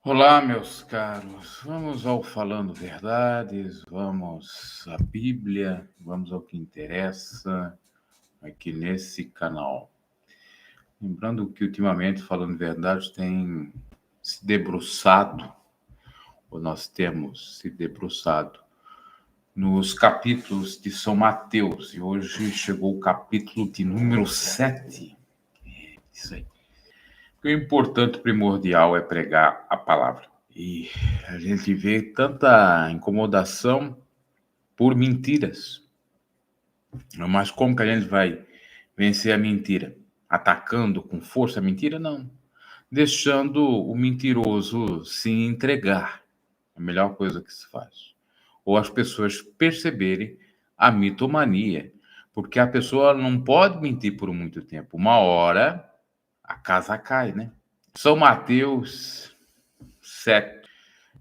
Olá, meus caros. Vamos ao Falando Verdades, vamos à Bíblia, vamos ao que interessa aqui nesse canal. Lembrando que ultimamente Falando Verdades tem se debruçado, ou nós temos se debruçado, nos capítulos de São Mateus, e hoje chegou o capítulo de número 7. Isso aí. O importante, primordial é pregar a palavra. E a gente vê tanta incomodação por mentiras. Mas como que a gente vai vencer a mentira? Atacando com força a mentira? Não. Deixando o mentiroso se entregar. É a melhor coisa que se faz. Ou as pessoas perceberem a mitomania. Porque a pessoa não pode mentir por muito tempo. Uma hora a casa cai, né? São Mateus 7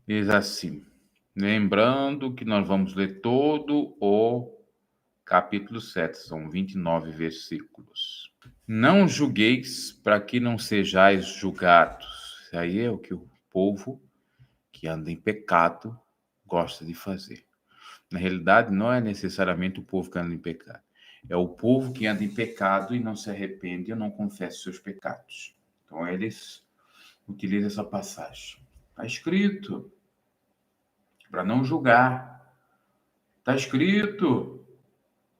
diz assim. Lembrando que nós vamos ler todo o capítulo 7, são 29 versículos. Não julgueis para que não sejais julgados. Isso aí é o que o povo que anda em pecado gosta de fazer. Na realidade, não é necessariamente o povo que anda em pecado. É o povo que anda em pecado e não se arrepende ou não confessa seus pecados. Então, eles utilizam essa passagem. Está escrito para não julgar. Está escrito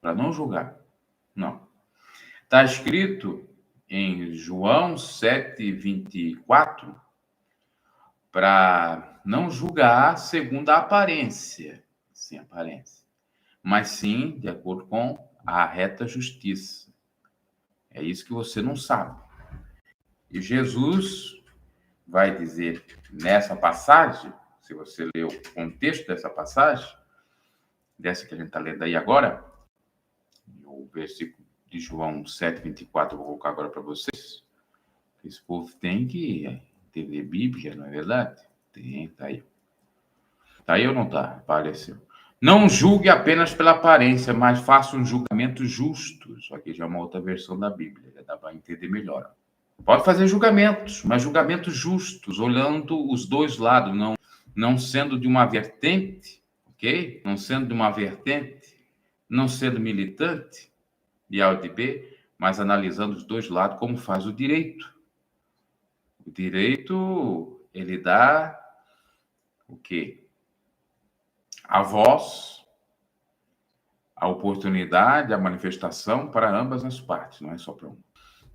para não julgar. Não. Está escrito em João 7:24 para não julgar segundo a aparência, sem aparência, mas sim de acordo com a reta justiça. É isso que você não sabe. E Jesus vai dizer nessa passagem, se você ler o contexto dessa passagem, dessa que a gente está lendo aí agora, o versículo de João 7:24, eu vou colocar agora para vocês. Esse povo tem que entender Bíblia, não é verdade? Tem, tá aí. Tá aí ou não tá? Apareceu. Não julgue apenas pela aparência, mas faça um julgamento justo. Isso aqui já é uma outra versão da Bíblia, já dá para entender melhor. Pode fazer julgamentos, mas julgamentos justos, olhando os dois lados, não sendo de uma vertente, ok? Não sendo de uma vertente, não sendo militante, de A ou de B, mas analisando os dois lados, como faz o direito. O direito, ele dá o quê? A voz, a oportunidade, a manifestação para ambas as partes, não é só para uma.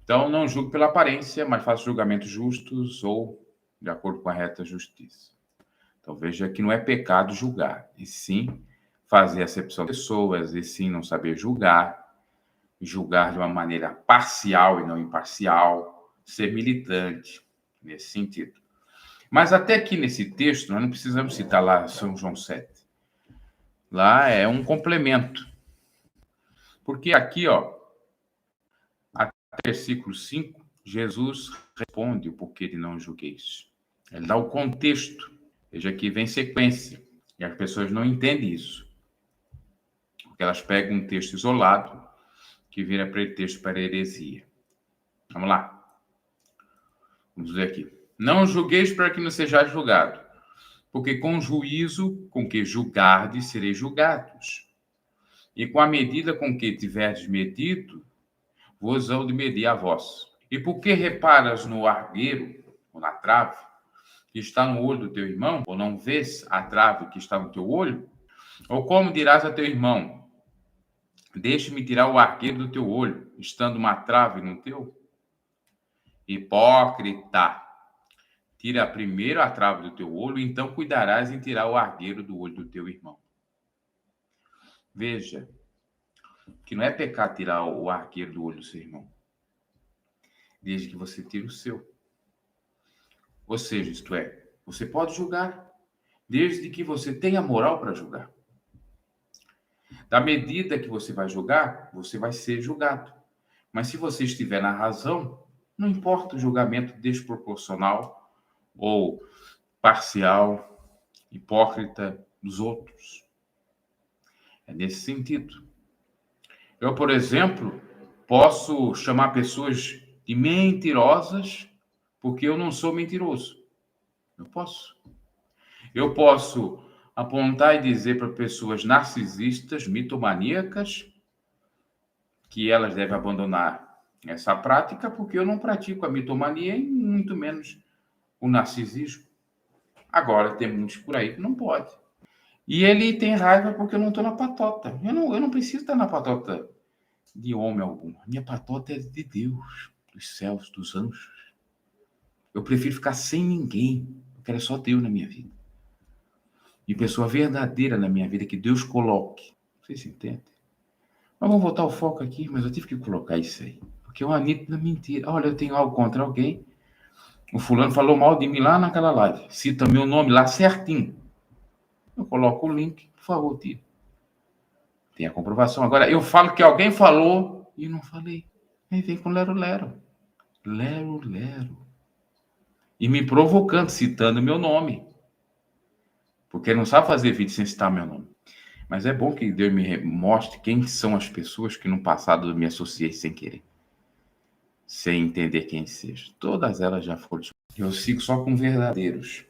Então, não julgue pela aparência, mas faça julgamentos justos ou de acordo com a reta justiça. Então, veja que não é pecado julgar, e sim fazer acepção de pessoas, e sim não saber julgar de uma maneira parcial e não imparcial, ser militante, nesse sentido. Mas até aqui nesse texto, nós não precisamos citar lá São João 7. Lá é um complemento. Porque aqui, ó, até versículo 5, Jesus responde o porquê de não julgueis. Ele dá o contexto. Veja que vem sequência. E as pessoas não entendem isso. Porque elas pegam um texto isolado que vira pretexto para heresia. Vamos lá. Vamos ver aqui. Não julgueis para que não sejais julgado, porque com juízo com que julgardes, sereis julgados. E com a medida com que tiverdes medido, vos hão de medir a vós. E por que reparas no argueiro, ou na trave, que está no olho do teu irmão, ou não vês a trave que está no teu olho? Ou como dirás a teu irmão, deixe-me tirar o argueiro do teu olho, estando uma trave no teu? Hipócrita! Tira primeiro a trave do teu olho, então cuidarás em tirar o argueiro do olho do teu irmão. Veja que não é pecado tirar o argueiro do olho do seu irmão, desde que você tire o seu. Ou seja, isto é, você pode julgar, desde que você tenha moral para julgar. Da medida que você vai julgar, você vai ser julgado. Mas se você estiver na razão, não importa o julgamento desproporcional ou parcial, hipócrita dos outros. É nesse sentido. Eu, por exemplo, posso chamar pessoas de mentirosas porque eu não sou mentiroso. Eu posso. Eu posso apontar e dizer para pessoas narcisistas, mitomaníacas, que elas devem abandonar essa prática, porque eu não pratico a mitomania e muito menos o narcisismo. Agora, tem muitos por aí que não pode. E ele tem raiva porque eu não estou na patota. Eu não preciso estar na patota de homem algum. Minha patota é de Deus, dos céus, dos anjos. Eu prefiro ficar sem ninguém. Eu quero só Deus na minha vida. E pessoa verdadeira na minha vida que Deus coloque. Vocês entendem? Mas vamos voltar ao foco aqui, mas eu tive que colocar isso aí. Porque é uma nítida mentira. Olha, eu tenho algo contra alguém. O fulano falou mal de mim lá naquela live. Cita meu nome lá certinho. Eu coloco o link, por favor, tira. Tem a comprovação. Agora, eu falo que alguém falou e não falei. Aí vem com lero-lero. Lero-lero. E me provocando, citando meu nome. Porque não sabe fazer vídeo sem citar meu nome. Mas é bom que Deus me mostre quem são as pessoas que no passado eu me associei sem querer. Sem entender quem seja. Todas elas já foram. Eu sigo só com verdadeiros.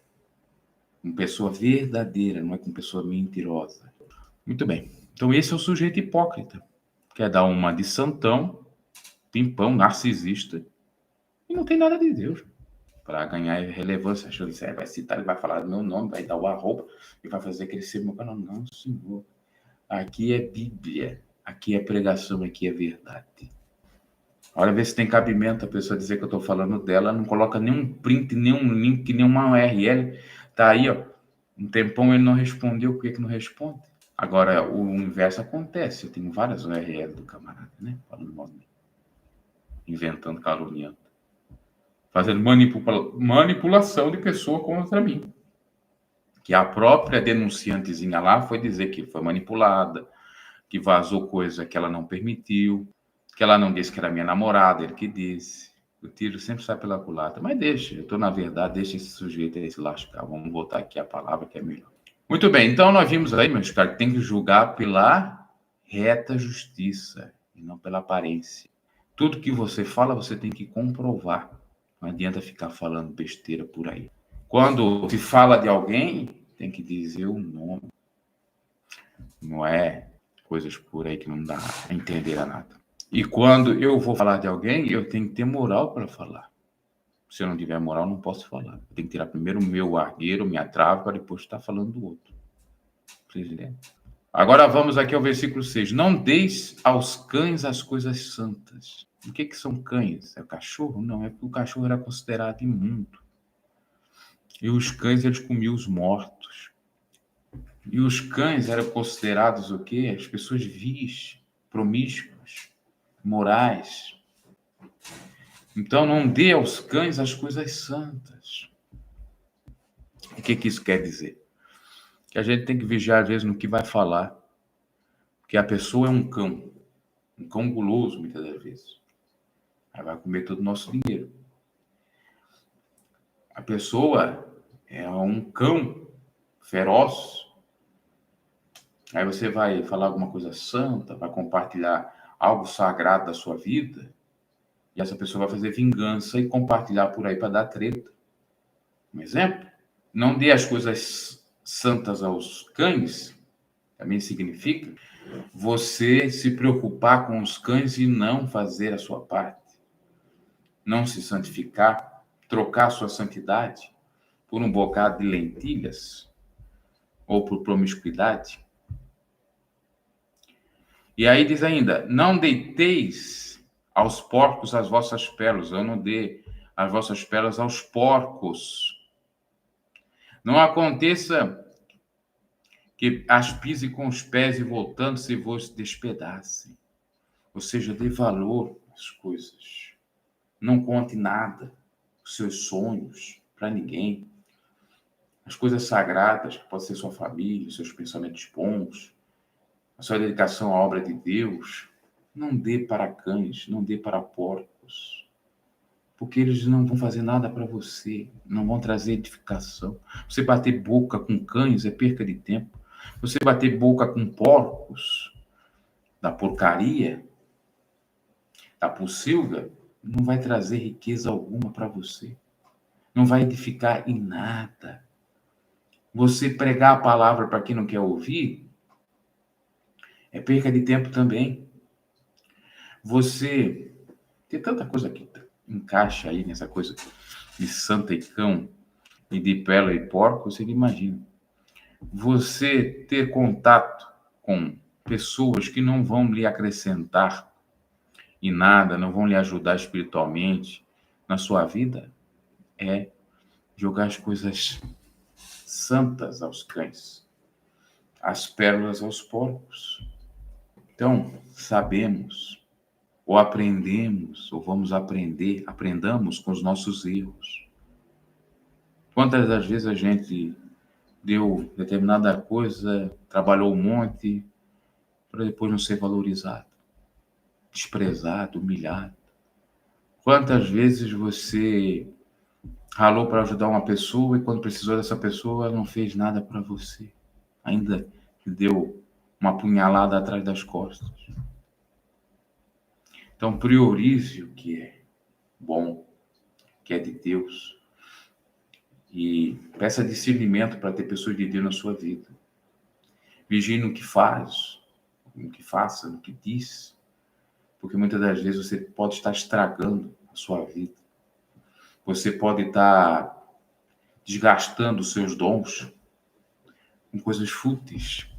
Com pessoa verdadeira, não é com pessoa mentirosa. Muito bem. Então esse é o sujeito hipócrita. Quer dar uma de santão, pimpão, narcisista, e não tem nada de Deus. Para ganhar relevância, achando que vai citar, ele vai falar do meu nome, vai dar o arroba e vai fazer crescer meu canal. Não, senhor. Aqui é Bíblia, aqui é pregação, aqui é verdade. Olha, ver se tem cabimento a pessoa dizer que eu estou falando dela, não coloca nenhum print, nenhum link, nenhuma URL. Tá aí, ó. Um tempão ele não respondeu, por que não responde? Agora, o inverso acontece. Eu tenho várias URL do camarada, né? Falando mal de mim. Inventando, caluniando. Fazendo manipulação de pessoa contra mim. Que a própria denunciantezinha lá foi dizer que foi manipulada, que vazou coisa que ela não permitiu, que ela não disse que era minha namorada, ele que disse. O tiro sempre sai pela culatra. Mas deixa, eu estou na verdade, deixa esse sujeito aí se lascar. Vamos voltar aqui a palavra que é melhor. Muito bem, então nós vimos aí, meus caros, que tem que julgar pela reta justiça e não pela aparência. Tudo que você fala, você tem que comprovar. Não adianta ficar falando besteira por aí. Quando se fala de alguém, tem que dizer o nome. Não é coisas por aí que não dá a entender a nada. E quando eu vou falar de alguém, eu tenho que ter moral para falar. Se eu não tiver moral, não posso falar. Eu tenho que tirar primeiro o meu argueiro, minha trave, para depois estar falando do outro. Agora vamos aqui ao versículo 6. Não deis aos cães as coisas santas. O que são cães? É o cachorro? Não, é porque o cachorro era considerado imundo. E os cães, eles comiam os mortos. E os cães eram considerados o quê? As pessoas vis, promíscuas, morais. Então, não dê aos cães as coisas santas. O que isso quer dizer? Que a gente tem que vigiar, às vezes, no que vai falar. Porque a pessoa é um cão guloso, muitas das vezes. Aí vai comer todo o nosso dinheiro. A pessoa é um cão feroz. Aí você vai falar alguma coisa santa, vai compartilhar algo sagrado da sua vida, e essa pessoa vai fazer vingança e compartilhar por aí para dar treta. Um exemplo? Não dê as coisas santas aos cães, também significa você se preocupar com os cães e não fazer a sua parte. Não se santificar, trocar a sua santidade por um bocado de lentilhas ou por promiscuidade. E aí diz ainda, não deiteis aos porcos as vossas pérolas, eu não dê as vossas pérolas aos porcos. Não aconteça que as pise com os pés e voltando-se vos despedacem. Ou seja, dê valor às coisas. Não conte nada, os seus sonhos, para ninguém. As coisas sagradas, que pode ser sua família, seus pensamentos bons, a sua dedicação à obra de Deus, não dê para cães, não dê para porcos, porque eles não vão fazer nada para você, não vão trazer edificação. Você bater boca com cães é perca de tempo. Você bater boca com porcos, da porcaria, da pocilga, não vai trazer riqueza alguma para você. não vai edificar em nada. Você pregar a palavra para quem não quer ouvir é perca de tempo também. Você tem tanta coisa que encaixa aí nessa coisa de santa e cão e de pela e porco, você não imagina. Você ter contato com pessoas que não vão lhe acrescentar em nada, não vão lhe ajudar espiritualmente na sua vida, é jogar as coisas santas aos cães, as pérolas aos porcos. Então, sabemos, ou aprendemos, ou vamos aprender, aprendamos com os nossos erros. Quantas das vezes a gente deu determinada coisa, trabalhou um monte, para depois não ser valorizado, desprezado, humilhado? Quantas vezes você ralou para ajudar uma pessoa e quando precisou dessa pessoa, ela não fez nada para você? Ainda deu uma punhalada atrás das costas. Então, priorize o que é bom, que é de Deus. E peça discernimento para ter pessoas de Deus na sua vida. Vigie no que faz, no que faça, no que diz. Porque muitas das vezes você pode estar estragando a sua vida. Você pode estar desgastando os seus dons com coisas fúteis.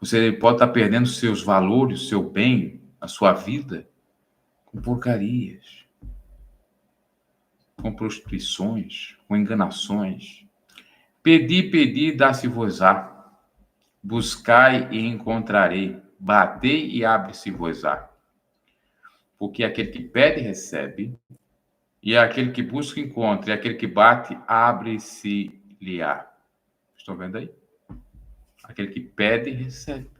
Você pode estar perdendo seus valores, seu bem, a sua vida com porcarias, com prostituições, com enganações. Pedi, dá-se-vos-á. Buscai e encontrarei. Batei e abre-se-vos-á. Porque aquele que pede, recebe. E aquele que busca, encontra. E aquele que bate, abre-se-lhe-á. Estão vendo aí? Aquele que pede, recebe.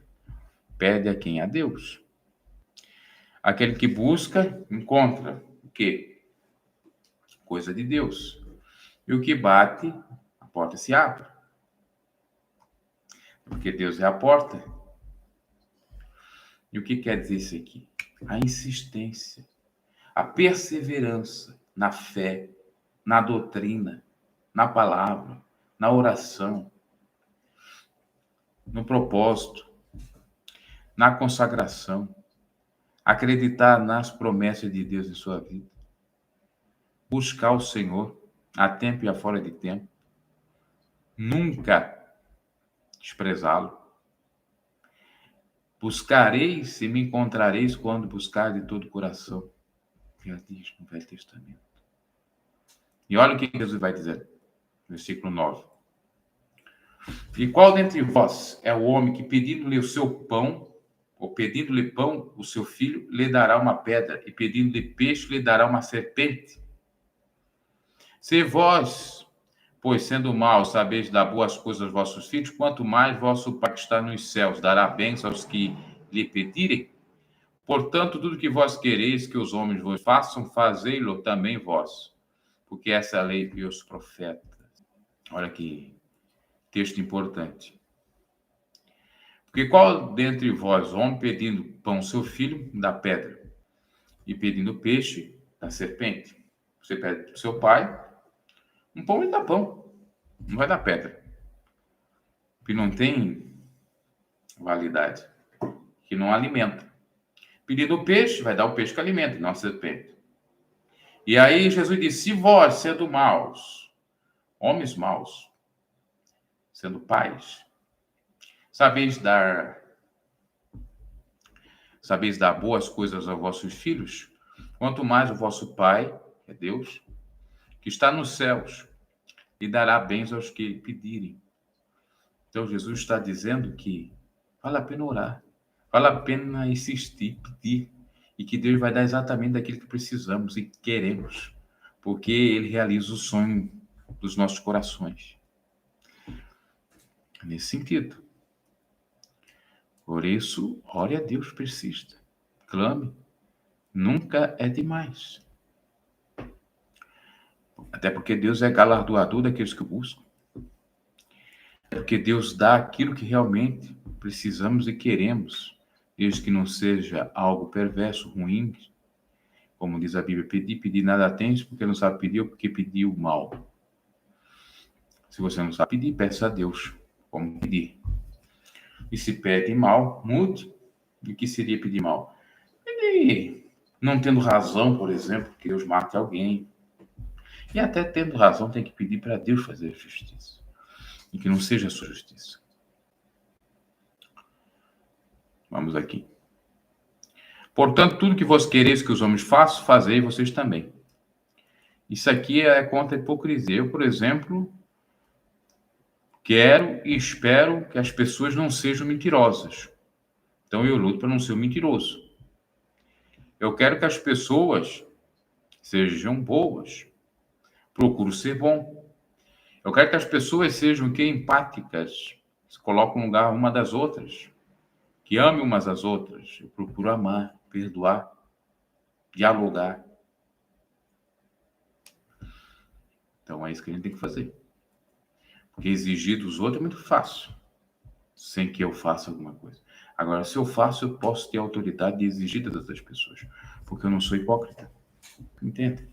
Pede a quem? A Deus. Aquele que busca, encontra. O quê? Coisa de Deus. E o que bate, a porta se abre. Porque Deus é a porta. E o que quer dizer isso aqui? A insistência, a perseverança na fé, na doutrina, na palavra, na oração, no propósito, na consagração, acreditar nas promessas de Deus em sua vida, buscar o Senhor a tempo e a fora de tempo, nunca desprezá-lo. Buscareis e me encontrareis quando buscar de todo o coração. Já diz no Velho Testamento. E olha o que Jesus vai dizer, versículo 9. E qual dentre vós é o homem que, pedindo-lhe o seu pão, ou pedindo-lhe pão, o seu filho, lhe dará uma pedra, e pedindo-lhe peixe, lhe dará uma serpente? Se vós, pois sendo maus, sabeis dar boas coisas aos vossos filhos, quanto mais vosso Pai que está nos céus dará bênção aos que lhe pedirem? Portanto, tudo que vós quereis que os homens vos façam, fazei-lo também vós, porque essa é a lei e os profetas. Olha que texto importante. Porque qual dentre vós, homem, pedindo pão ao seu filho, dá pedra, e pedindo peixe, dá serpente? Você pede para o seu pai, um pão ele dá pão, não vai dar pedra. Porque não tem validade, que não alimenta. Pedindo peixe, vai dar o peixe que alimenta, não a serpente. E aí Jesus disse, se vós, sendo maus, homens maus, sendo pais, sabeis dar boas coisas aos vossos filhos, quanto mais o vosso Pai, que é Deus, que está nos céus, lhe dará bens aos que pedirem. Então Jesus está dizendo que vale a pena orar, vale a pena insistir, pedir, e que Deus vai dar exatamente daquilo que precisamos e queremos, porque Ele realiza o sonho dos nossos corações. Nesse sentido. Por isso, ore a Deus, persista, clame, nunca é demais. Até porque Deus é galardoador daqueles que buscam. É porque Deus dá aquilo que realmente precisamos e queremos, desde que não seja algo perverso, ruim, Como diz a Bíblia, pedir nada tens, porque não sabe pedir ou porque pediu mal. Se você não sabe pedir, peça a Deus como pedir. E se pede mal, mude. E o que seria pedir mal? Pedir não tendo razão, por exemplo, que Deus mate alguém. E até tendo razão, tem que pedir para Deus fazer justiça. E que não seja a sua justiça. Vamos aqui. Portanto, tudo que vós quereis que os homens façam, fazei vocês também. Isso aqui é contra a hipocrisia. Eu, por exemplo, quero e espero que as pessoas não sejam mentirosas. Então, eu luto para não ser um mentiroso. Eu quero que as pessoas sejam boas. Procuro ser bom. Eu quero que as pessoas sejam empáticas, se colocam no lugar uma das outras, que amem umas às outras. Eu procuro amar, perdoar, dialogar. Então é isso que a gente tem que fazer. Porque exigir dos outros é muito fácil, sem que eu faça alguma coisa. Agora, se eu faço, eu posso ter autoridade de exigir das outras pessoas, porque eu não sou hipócrita. Entende?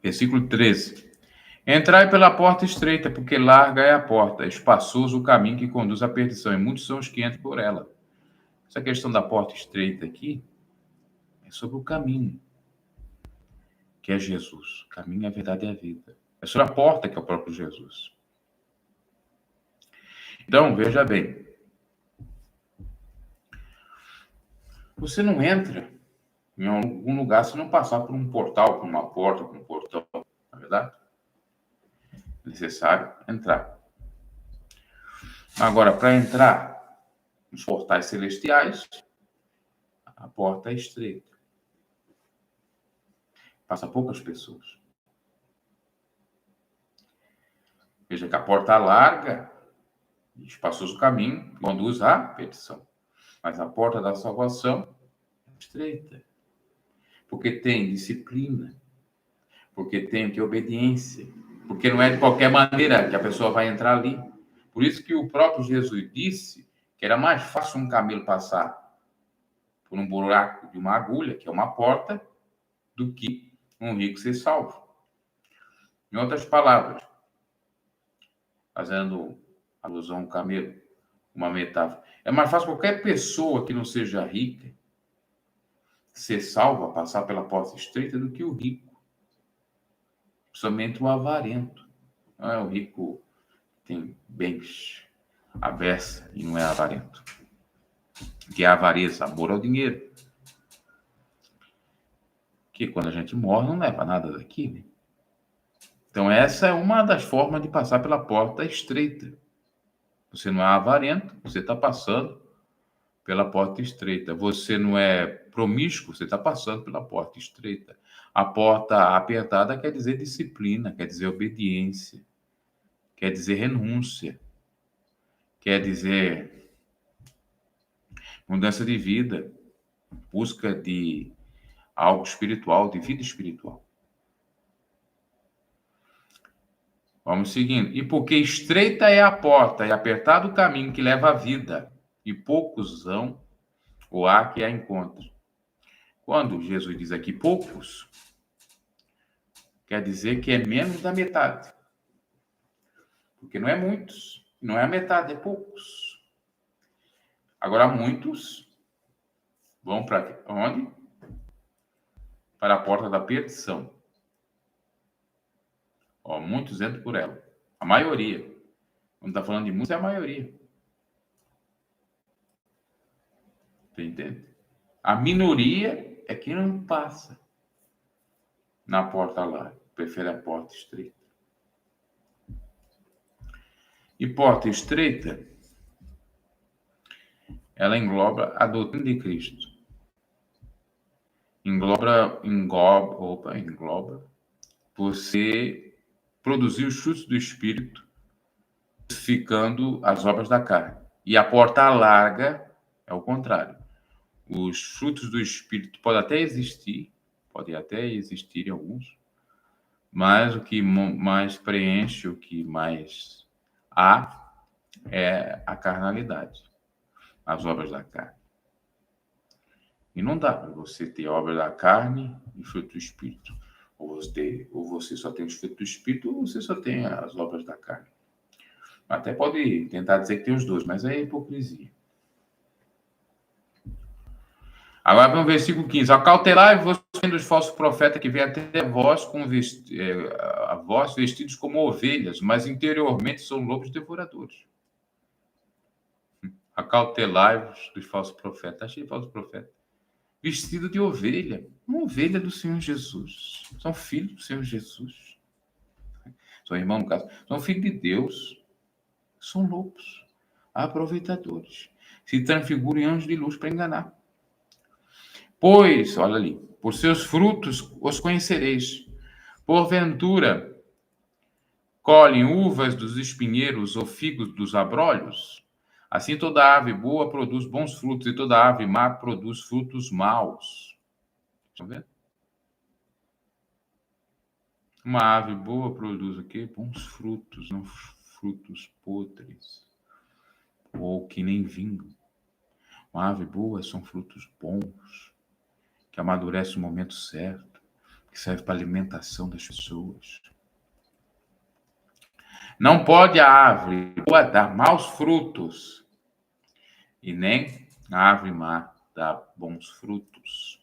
Versículo 13. Entrai pela porta estreita, porque larga é a porta, espaçoso o caminho que conduz à perdição, e muitos são os que entram por ela. Essa questão da porta estreita aqui é sobre o caminho, que é Jesus. O caminho, a verdade e a vida. É sobre a porta, que é o próprio Jesus. Então, veja bem. Você não entra em algum lugar se não passar por um portal, por uma porta, por um portão. Não é verdade? É necessário entrar. Agora, para entrar nos portais celestiais, a porta é estreita. Passa poucas pessoas. Veja que a porta larga, espaçoso caminho, conduz à perdição. Mas a porta da salvação é estreita. Porque tem disciplina. Porque tem que obediência. Porque não é de qualquer maneira que a pessoa vai entrar ali. Por isso que o próprio Jesus disse que era mais fácil um camelo passar por um buraco de uma agulha, que é uma porta, do que um rico ser salvo. Em outras palavras, fazendo alusão ao camelo, uma metáfora, é mais fácil qualquer pessoa que não seja rica ser salva, passar pela porta estreita, do que o rico. Somente o avarento. Não é o rico tem bens aversa e não é avarento. Que é a avareza, amor ao dinheiro. Que quando a gente morre não leva nada daqui, né? Então essa é uma das formas de passar pela porta estreita. Você não é avarento, você está passando pela porta estreita. Você não é promíscuo, você está passando pela porta estreita. A porta apertada quer dizer disciplina, quer dizer obediência, quer dizer renúncia, quer dizer mudança de vida, busca de algo espiritual, de vida espiritual. Vamos seguindo. E porque estreita é a porta e apertado o caminho que leva à vida, e poucos são ou há que a encontrem. Quando Jesus diz aqui poucos, quer dizer que é menos da metade. Porque não é muitos, não é a metade, é poucos. Agora, muitos vão para onde? Para a porta da perdição. Muitos entram por ela. A maioria. Quando está falando de muitos, é a maioria. Você entende? A minoria é quem não passa na porta lá. Prefere a porta estreita. E porta estreita, ela engloba a doutrina de Cristo. Engloba você produzir os frutos do Espírito, ficando as obras da carne. E a porta larga é o contrário. Os frutos do Espírito podem até existir em alguns, mas o que mais preenche, o que mais há, é a carnalidade, as obras da carne. E não dá para você ter obra da carne e fruto do Espírito. Ou você só tem os frutos do Espírito, ou você só tem as obras da carne. Até pode tentar dizer que tem os dois, mas é hipocrisia. Agora vamos ver o versículo 15. Acautelai-vos dos falsos profetas que vêm até vós, a vós vestidos como ovelhas, mas interiormente são lobos devoradores. Acautelai-vos dos falsos profetas. Está cheio de falsos profetas. Vestido de ovelha. Uma ovelha do Senhor Jesus. São filhos do Senhor Jesus. São irmãos, no caso. São filhos de Deus. São lobos. Aproveitadores. Se transfiguram em anjos de luz para enganar. Pois, olha ali, por seus frutos os conhecereis. Porventura, colhem uvas dos espinheiros ou figos dos abrolhos? Assim toda ave boa produz bons frutos, e toda ave má produz frutos maus. Estão vendo? Uma ave boa produz o quê? Bons frutos, não frutos podres, ou que nem vinho. Uma ave boa são frutos bons, que amadurece no momento certo, que serve para a alimentação das pessoas. Não pode a árvore boa dar maus frutos, e nem a árvore má dar bons frutos.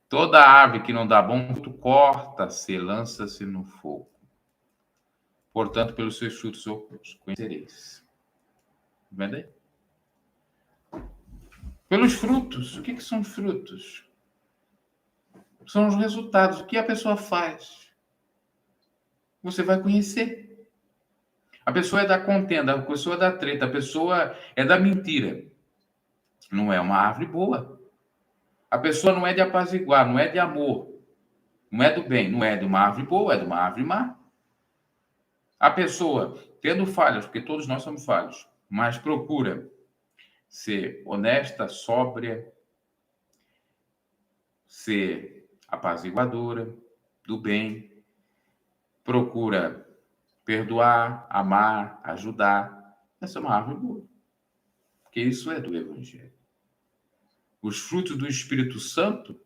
Toda árvore que não dá bom fruto, corta-se, lança-se no fogo. Portanto, pelos seus frutos os conhecereis. Vendo aí? Pelos frutos. O que são os frutos? São os resultados. O que a pessoa faz? Você vai conhecer. A pessoa é da contenda, a pessoa é da treta, a pessoa é da mentira. Não é uma árvore boa. A pessoa não é de apaziguar, não é de amor, não é do bem, não é de uma árvore boa, é de uma árvore má. A pessoa, tendo falhas, porque todos nós somos falhos, mas procura ser honesta, sóbria, ser apaziguadora, do bem, procura perdoar, amar, ajudar. Essa é uma árvore boa, porque isso é do Evangelho. Os frutos do Espírito Santo,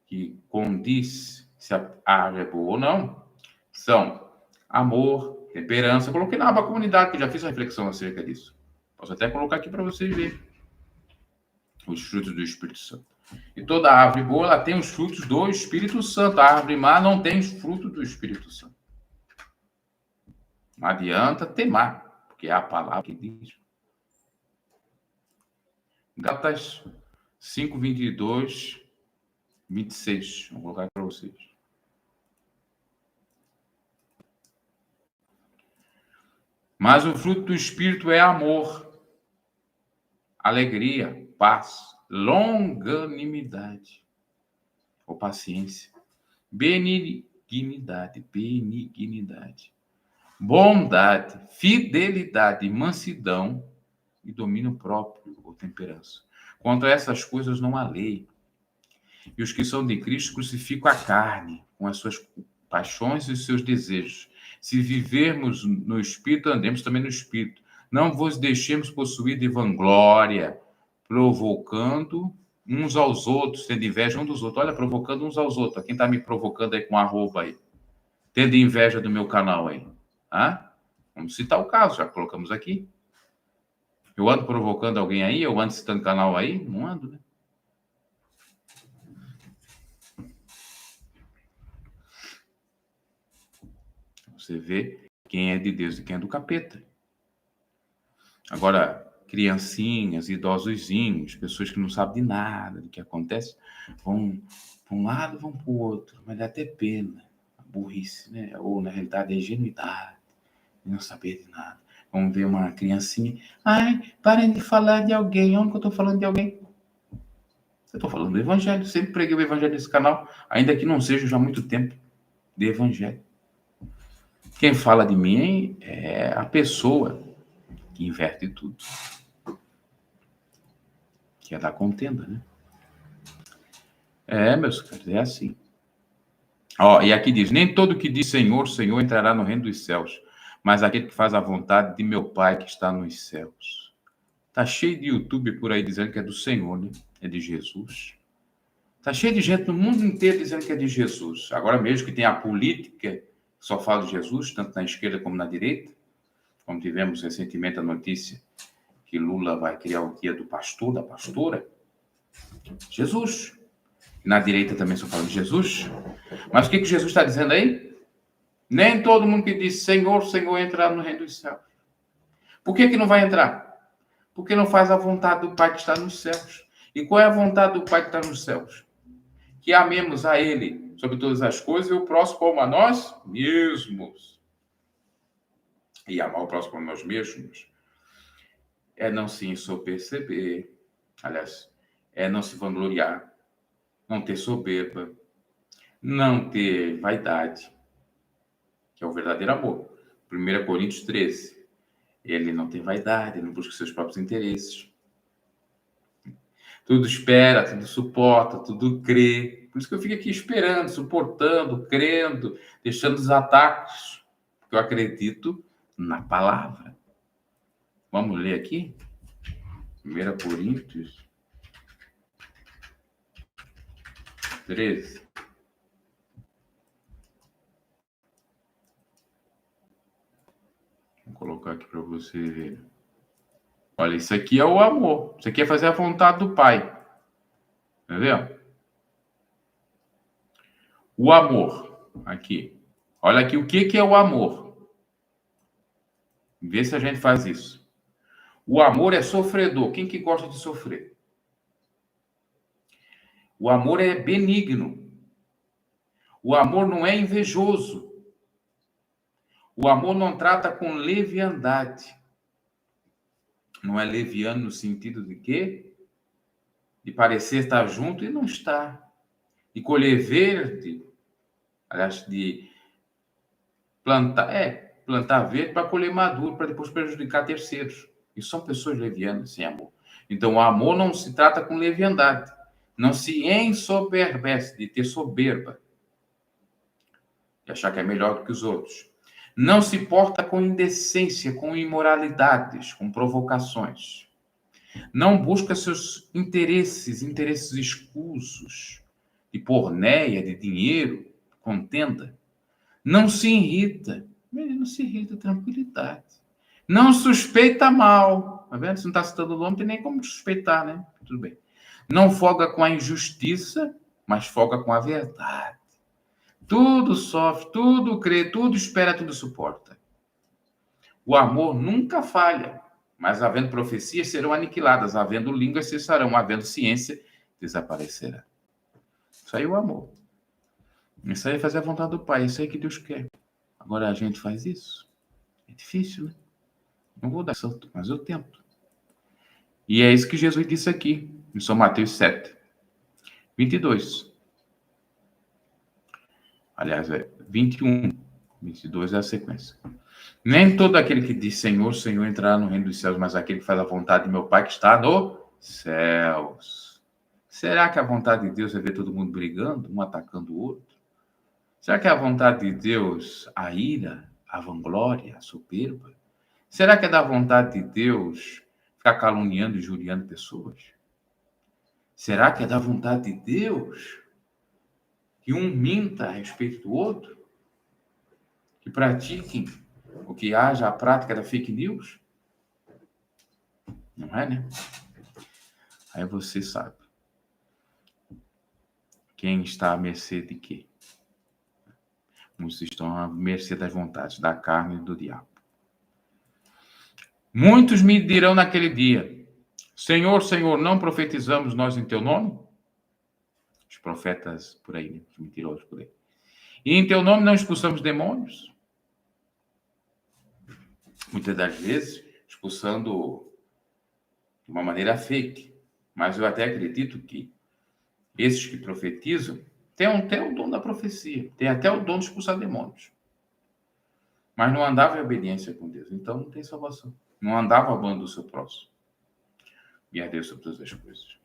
que condiz se a árvore é boa ou não, são amor, temperança. Coloquei na aba comunidade, que já fiz uma reflexão acerca disso. Posso até colocar aqui para vocês verem. Os frutos do Espírito Santo. E toda árvore boa, ela tem os frutos do Espírito Santo. A árvore má não tem os frutos do Espírito Santo. Não adianta temar, porque é a palavra que diz. Gálatas 5, 22, 26. Vou colocar para vocês. Mas o fruto do Espírito é amor, alegria, paz, longanimidade, ou paciência, benignidade, bondade, fidelidade, mansidão e domínio próprio, ou temperança. Contra essas coisas não há lei. E os que são de Cristo crucificam a carne com as suas paixões e os seus desejos. Se vivermos no Espírito, andemos também no Espírito. Não vos deixemos possuir de vanglória, provocando uns aos outros, tendo inveja uns dos outros. Olha, provocando uns aos outros. Quem está me provocando aí com arroba aí? Tendo inveja do meu canal aí. Ah? Vamos citar o caso, já colocamos aqui. Eu ando provocando alguém aí? Eu ando citando canal aí? Não ando, né? Você vê quem é de Deus e quem é do capeta. Agora, criancinhas, idosozinhos, pessoas que não sabem de nada do que acontece, vão para um lado, vão para o outro, mas dá até pena, a burrice, né? Ou, na realidade, a ingenuidade, de não saber de nada. Vamos ver uma criancinha, ai, parem de falar de alguém, onde que eu estou falando de alguém? Eu estou falando do Evangelho, sempre preguei o Evangelho nesse canal, ainda que não seja já há muito tempo de Evangelho. Quem fala de mim é a pessoa que inverte tudo. Que é da contenda, né? Meus caros, é assim. E aqui diz, nem todo que diz Senhor, Senhor entrará no reino dos céus, mas aquele que faz a vontade de meu Pai que está nos céus. Tá cheio de YouTube por aí dizendo que é do Senhor, né? É de Jesus. Está cheio de gente no mundo inteiro dizendo que é de Jesus. Agora mesmo que tem a política que só fala de Jesus, tanto na esquerda como na direita, como tivemos recentemente a notícia que Lula vai criar o dia do pastor, da pastora. Jesus. Na direita também só fala de Jesus. Mas o que Jesus está dizendo aí? Nem todo mundo que diz Senhor, Senhor entra no reino dos céus. Por que não vai entrar? Porque não faz a vontade do Pai que está nos céus. E qual é a vontade do Pai que está nos céus? Que amemos a Ele sobre todas as coisas e o próximo como a nós mesmos. E amar o próximo como nós mesmos é não se ensoberbecer, aliás, é não se vangloriar, não ter soberba, não ter vaidade, que é o verdadeiro amor. 1 Coríntios 13. Ele não tem vaidade, ele não busca seus próprios interesses. Tudo espera, tudo suporta, tudo crê. Por isso que eu fico aqui esperando, suportando, crendo, deixando os ataques, porque eu acredito na palavra. Vamos ler aqui? 1 Coríntios 13. Vou colocar aqui para você ver. Olha, isso aqui é o amor. Isso aqui é fazer a vontade do Pai. Entendeu? O amor. Aqui. Olha aqui o que é o amor. Vê se a gente faz isso. O amor é sofredor. Quem que gosta de sofrer? O amor é benigno. O amor não é invejoso. O amor não trata com leviandade. Não é leviano no sentido de quê? De parecer estar junto e não estar. De colher verde, aliás, de plantar verde para colher maduro, para depois prejudicar terceiros. E são pessoas levianas sem amor. Então, o amor não se trata com leviandade. Não se ensoberbece, de ter soberba. De achar que é melhor do que os outros. Não se porta com indecência, com imoralidades, com provocações. Não busca seus interesses escusos, de porneia, de dinheiro, contenda. Não se irrita. Ele não se irrita, tranquilidade. Não suspeita mal. Tá vendo? Se não está citando o nome, não tem nem como suspeitar, né? Tudo bem. Não folga com a injustiça, mas folga com a verdade. Tudo sofre, tudo crê, tudo espera, tudo suporta. O amor nunca falha, mas havendo profecias serão aniquiladas, havendo línguas cessarão, havendo ciência desaparecerá. Isso aí é o amor. Isso aí é fazer a vontade do Pai, isso aí que Deus quer. Agora a gente faz isso? É difícil, né? Não vou dar certo, mas eu tento. E é isso que Jesus disse aqui, em São Mateus 7, 22. Aliás, é 21. 22 é a sequência. Nem todo aquele que diz Senhor, Senhor entrará no reino dos céus, mas aquele que faz a vontade de meu Pai que está nos céus. Será que a vontade de Deus é ver todo mundo brigando, um atacando o outro? Será que é a vontade de Deus a ira, a vanglória, a soberba? Será que é da vontade de Deus ficar caluniando e injuriando pessoas? Será que é da vontade de Deus que um minta a respeito do outro? Que pratiquem o que haja a prática da fake news? Não é, né? Aí você sabe. Quem está à mercê de quê? Muitos estão à mercê das vontades da carne e do diabo. Muitos me dirão naquele dia: Senhor, Senhor, não profetizamos nós em teu nome? Os profetas por aí, né? Os mentirosos por aí. E em teu nome não expulsamos demônios? Muitas das vezes, expulsando de uma maneira fake. Mas eu até acredito que esses que profetizam têm até o dom da profecia, têm até o dom de expulsar demônios. Mas não andava em obediência com Deus, então não tem salvação. Não andava amando o seu próximo. E a Deus sobre todas as coisas.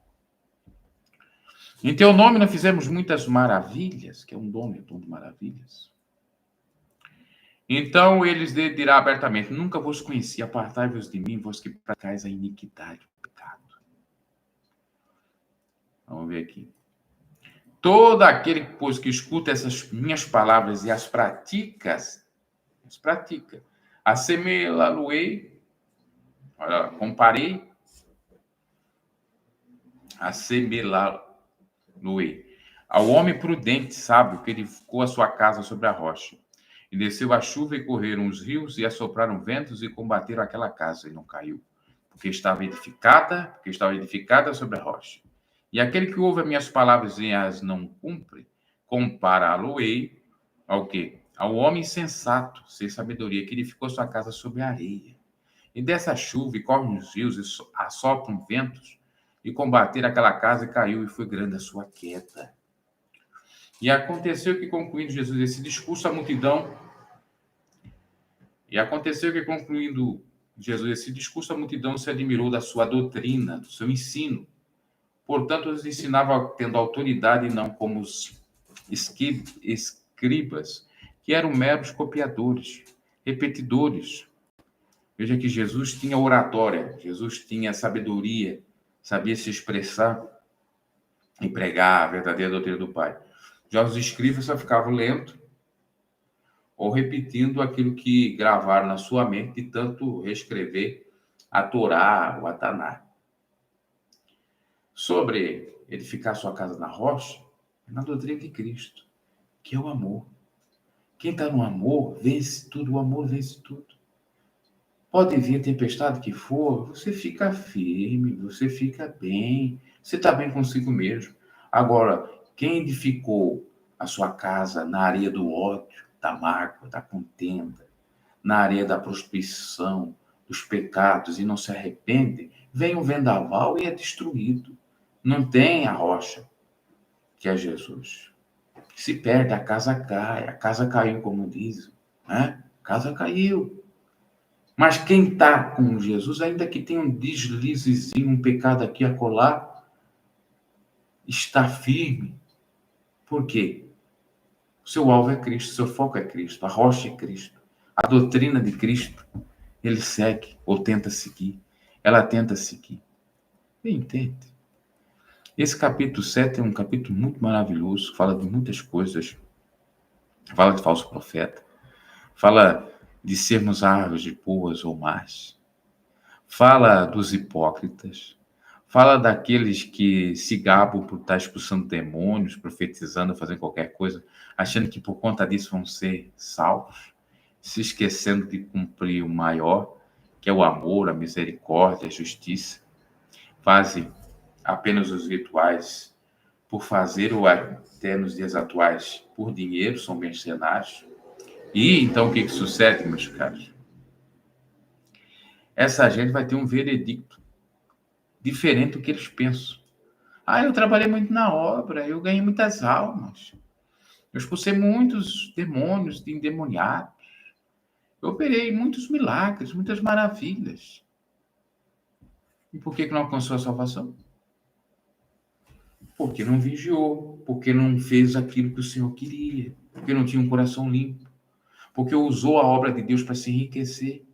Em teu nome nós fizemos muitas maravilhas, que é um dom de maravilhas. Então eles dirá abertamente: nunca vos conheci, apartai-vos de mim, vós que praticais a iniquidade, o pecado. Vamos ver aqui. Todo aquele, pois, que escuta essas minhas palavras e as pratica, assemelhá-lo-ei, olha, comparei, assemelhá-lo-ei ao homem prudente, sábio, que edificou a sua casa sobre a rocha. E desceu a chuva e correram os rios e assopraram ventos e combateram aquela casa e não caiu, porque estava edificada sobre a rocha. E aquele que ouve as minhas palavras e as não cumpre, compará-lo-ei ao quê? Ao homem sensato, sem sabedoria, que edificou sua casa sobre a areia. E dessa chuva e correm os rios e assopram ventos, e combateram aquela casa e caiu, e foi grande a sua queda. E aconteceu que, concluindo Jesus esse discurso, a multidão se admirou da sua doutrina, do seu ensino. Portanto, os ensinava tendo autoridade e não como os escribas, que eram meros copiadores, repetidores. Veja que Jesus tinha oratória, Jesus tinha sabedoria, sabia se expressar e pregar a verdadeira doutrina do Pai. Já os escribas só ficavam lendo ou repetindo aquilo que gravaram na sua mente de tanto reescrever a Torá ou a Taná. Sobre edificar sua casa na rocha, é na doutrina de Cristo, que é o amor. Quem está no amor, vence tudo, o amor vence tudo. Pode vir a tempestade que for, você fica firme, você fica bem, você está bem consigo mesmo. Agora, quem edificou a sua casa na areia do ódio, da mágoa, da contenda, na areia da prostituição, dos pecados e não se arrepende, vem um vendaval e é destruído. Não tem a rocha, que é Jesus. Se perde, a casa cai, a casa caiu, como dizem, né? A casa caiu. Mas quem está com Jesus, ainda que tenha um deslizezinho, um pecado aqui a colar, está firme. Por quê? O seu alvo é Cristo, o seu foco é Cristo, a rocha é Cristo. A doutrina de Cristo, ele segue ou tenta seguir. Ela tenta seguir. Bem, entende? Esse capítulo 7 é um capítulo muito maravilhoso, fala de muitas coisas. Fala de falso profeta. Fala de sermos árvores de boas ou más. Fala dos hipócritas. Fala daqueles que se gabam por estar expulsando demônios, profetizando, fazendo qualquer coisa, achando que por conta disso vão ser salvos, se esquecendo de cumprir o maior, que é o amor, a misericórdia, a justiça. Fazem apenas os rituais por fazer, ou até nos dias atuais, por dinheiro, são mercenários. E então o que sucede, meus caros? Essa gente vai ter um veredicto diferente do que eles pensam. Eu trabalhei muito na obra, eu ganhei muitas almas, eu expulsei muitos demônios endemoniados, eu operei muitos milagres, muitas maravilhas. E por que não alcançou a salvação? Porque não vigiou, porque não fez aquilo que o Senhor queria, porque não tinha um coração limpo, porque usou a obra de Deus para se enriquecer,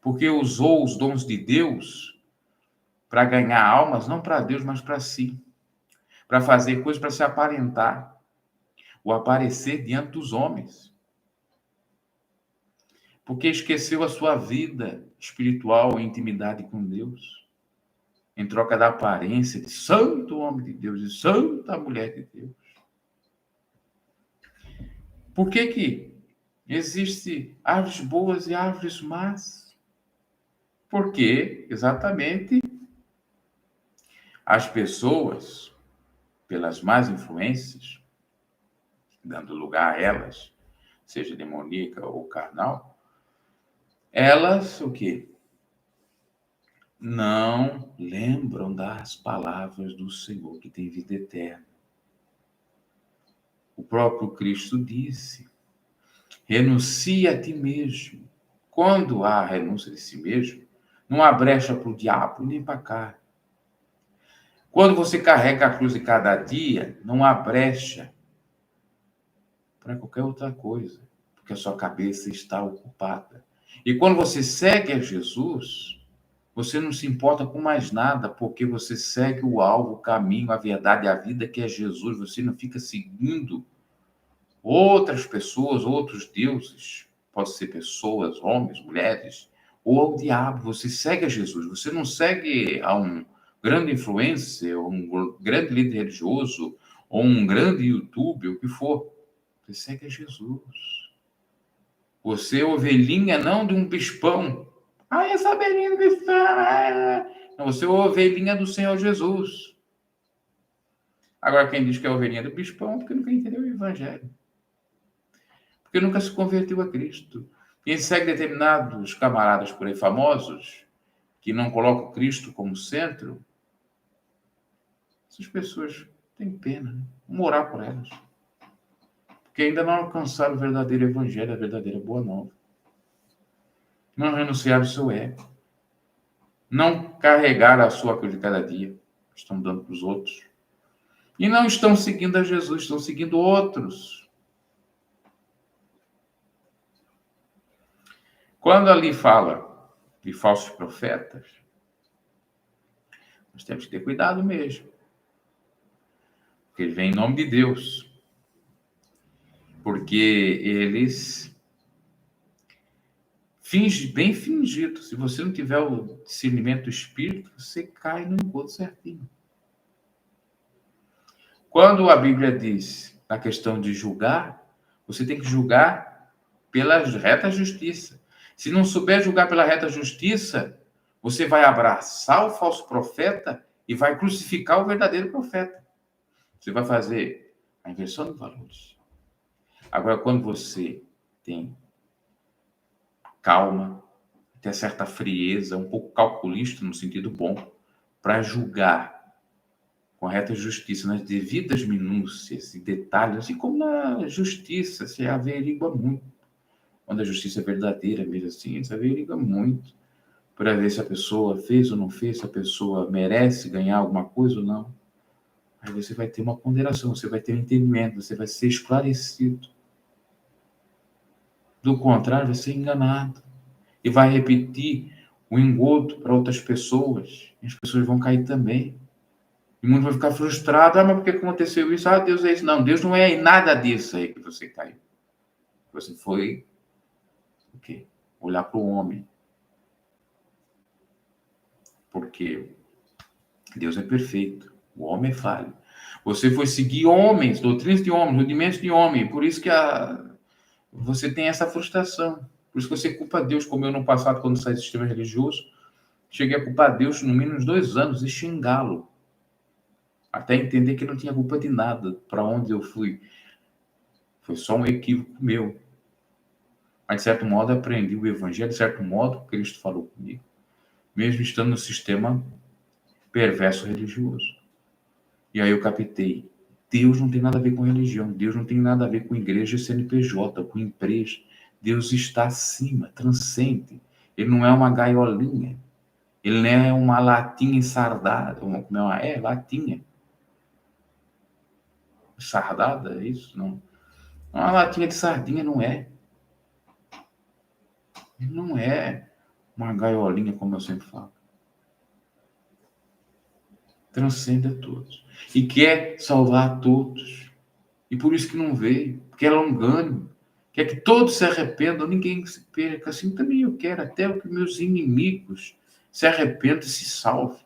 porque usou os dons de Deus para ganhar almas, não para Deus, mas para si, para fazer coisas para se aparentar, ou aparecer diante dos homens. Porque esqueceu a sua vida espiritual e intimidade com Deus, em troca da aparência de santo homem de Deus e santa mulher de Deus. Por que existe árvores boas e árvores más? Porque, exatamente, as pessoas, pelas más influências, dando lugar a elas, seja demoníaca ou carnal, elas, o quê? Não lembram das palavras do Senhor, que tem vida eterna. O próprio Cristo disse: renuncia a ti mesmo. Quando há renúncia de si mesmo, não há brecha para o diabo nem para cá. Quando você carrega a cruz de cada dia, não há brecha para qualquer outra coisa, porque a sua cabeça está ocupada. E quando você segue a Jesus, Você não se importa com mais nada, porque você segue o alvo, o caminho, a verdade, a vida, que é Jesus. Você não fica seguindo outras pessoas, outros deuses. Pode ser pessoas, homens, mulheres, ou ao diabo. Você segue a Jesus. Você não segue a um grande influencer, ou um grande líder religioso, ou um grande YouTube, o que for. Você segue a Jesus. Você é ovelhinha não de um bispão. Ah, essa ovelhinha do bispão. Não, você é ovelhinha do Senhor Jesus. Agora, quem diz que é ovelhinha do bispão é porque nunca entendeu o evangelho. Porque nunca se converteu a Cristo. Quem segue determinados camaradas por aí famosos, que não colocam Cristo como centro, essas pessoas têm pena, né? Vamos orar por elas. Porque ainda não alcançaram o verdadeiro evangelho, a verdadeira boa nova. Não renunciaram ao seu ego. Não carregaram a sua cruz de cada dia. Estão dando para os outros. E não estão seguindo a Jesus, estão seguindo outros. Quando ali fala de falsos profetas, nós temos que ter cuidado mesmo. Porque ele vem em nome de Deus. Porque eles fingem, bem fingido. Se você não tiver o discernimento do espírito, você cai no engodo certinho. Quando a Bíblia diz na questão de julgar, você tem que julgar pela reta justiça. Se não souber julgar pela reta justiça, você vai abraçar o falso profeta e vai crucificar o verdadeiro profeta. Você vai fazer a inversão de valores. Agora, quando você tem calma, tem certa frieza, um pouco calculista no sentido bom, para julgar com reta justiça, nas devidas minúcias e detalhes, assim como na justiça, se averigua muito. Quando a justiça é verdadeira, mesmo assim, se averigua muito para ver se a pessoa fez ou não fez, se a pessoa merece ganhar alguma coisa ou não. Aí você vai ter uma ponderação, você vai ter um entendimento, você vai ser esclarecido. Do contrário, vai ser enganado. E vai repetir o engodo para outras pessoas. E as pessoas vão cair também. E o mundo vai ficar frustrado. Ah, mas por que aconteceu isso? Ah, Deus é isso. Não, Deus não é nada disso aí que você caiu. Você foi o quê? Olhar para o homem. Porque Deus é perfeito. O homem é falho. Você foi seguir homens, doutrinas de homens, rudimentos de homem. Por isso que você tem essa frustração. Por isso que você culpa Deus, como eu no passado, quando saí do sistema religioso, cheguei a culpar Deus no mínimo 2 anos e xingá-lo. Até entender que não tinha culpa de nada. Para onde eu fui, foi só um equívoco meu. Mas, de certo modo, aprendi o evangelho, de certo modo, Cristo falou comigo. Mesmo estando no sistema perverso religioso. E aí eu captei. Deus não tem nada a ver com religião. Deus não tem nada a ver com igreja CNPJ, com empresa. Deus está acima, transcende. Ele não é uma gaiolinha. Ele não é uma latinha ensardada. Latinha. Sardada, é isso? Não. Uma latinha de sardinha não é. Ele não é uma gaiolinha, como eu sempre falo. Transcende a todos. E quer salvar a todos. E por isso que não veio. Porque é longânimo. Quer que todos se arrependam, ninguém se perca. Assim também eu quero. Até que meus inimigos se arrependam e se salvem.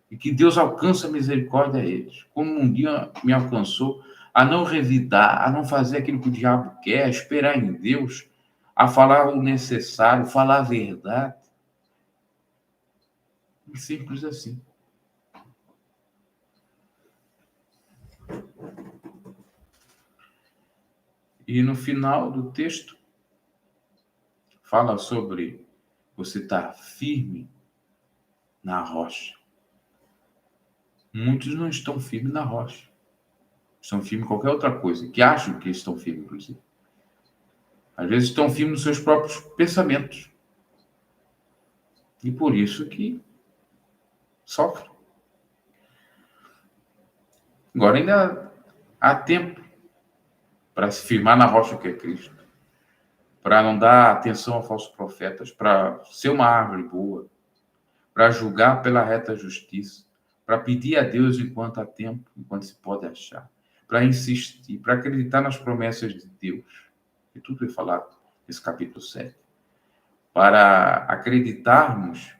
E que Deus alcance a misericórdia a eles. Como um dia me alcançou, a não revidar, a não fazer aquilo que o diabo quer, a esperar em Deus, a falar o necessário, falar a verdade. Simples assim. E no final do texto, fala sobre você estar firme na rocha. Muitos não estão firmes na rocha. Estão firmes em qualquer outra coisa, que acham que estão firmes, inclusive. Às vezes estão firmes nos seus próprios pensamentos. E por isso que sofrem. Agora ainda há tempo para se firmar na rocha que é Cristo. Para não dar atenção a falsos profetas, para ser uma árvore boa, para julgar pela reta justiça, para pedir a Deus enquanto há tempo, enquanto se pode achar, para insistir, para acreditar nas promessas de Deus, que tudo é falado nesse capítulo 7, para acreditarmos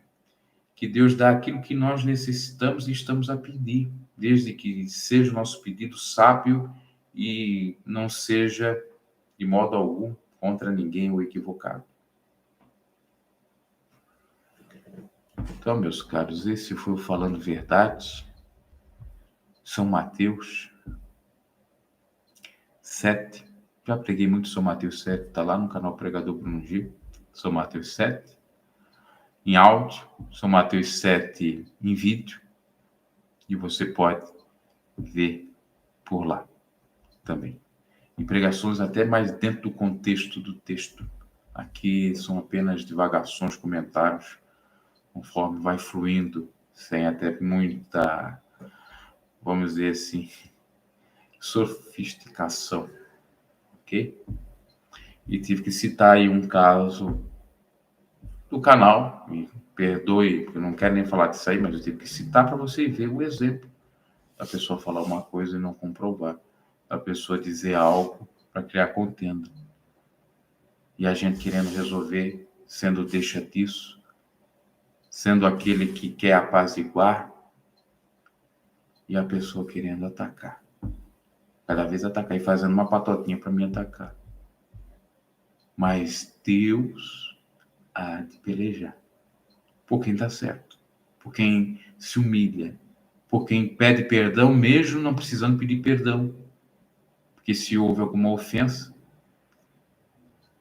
que Deus dá aquilo que nós necessitamos e estamos a pedir, desde que seja o nosso pedido sábio e não seja, de modo algum, contra ninguém ou equivocado. Então, meus caros, esse foi o Falando Verdade, São Mateus 7. Já preguei muito São Mateus 7, está lá no canal Pregador Bruno G, São Mateus 7, em áudio, São Mateus 7 em vídeo, e você pode ver por lá também. Em pregações até mais dentro do contexto do texto. Aqui são apenas divagações, comentários, conforme vai fluindo, sem até muita, vamos dizer assim, sofisticação, ok? E tive que citar aí um caso do canal, me perdoe, porque eu não quero nem falar disso aí, mas eu tive que citar para você ver o exemplo da pessoa falar uma coisa e não comprovar, da pessoa dizer algo para criar contenda. E a gente querendo resolver, sendo deixa disso, sendo aquele que quer apaziguar, e a pessoa querendo atacar. Cada vez atacar e fazendo uma patotinha para me atacar. Mas Deus há de pelejar por quem está certo, por quem se humilha, por quem pede perdão mesmo não precisando pedir perdão. Porque se houve alguma ofensa,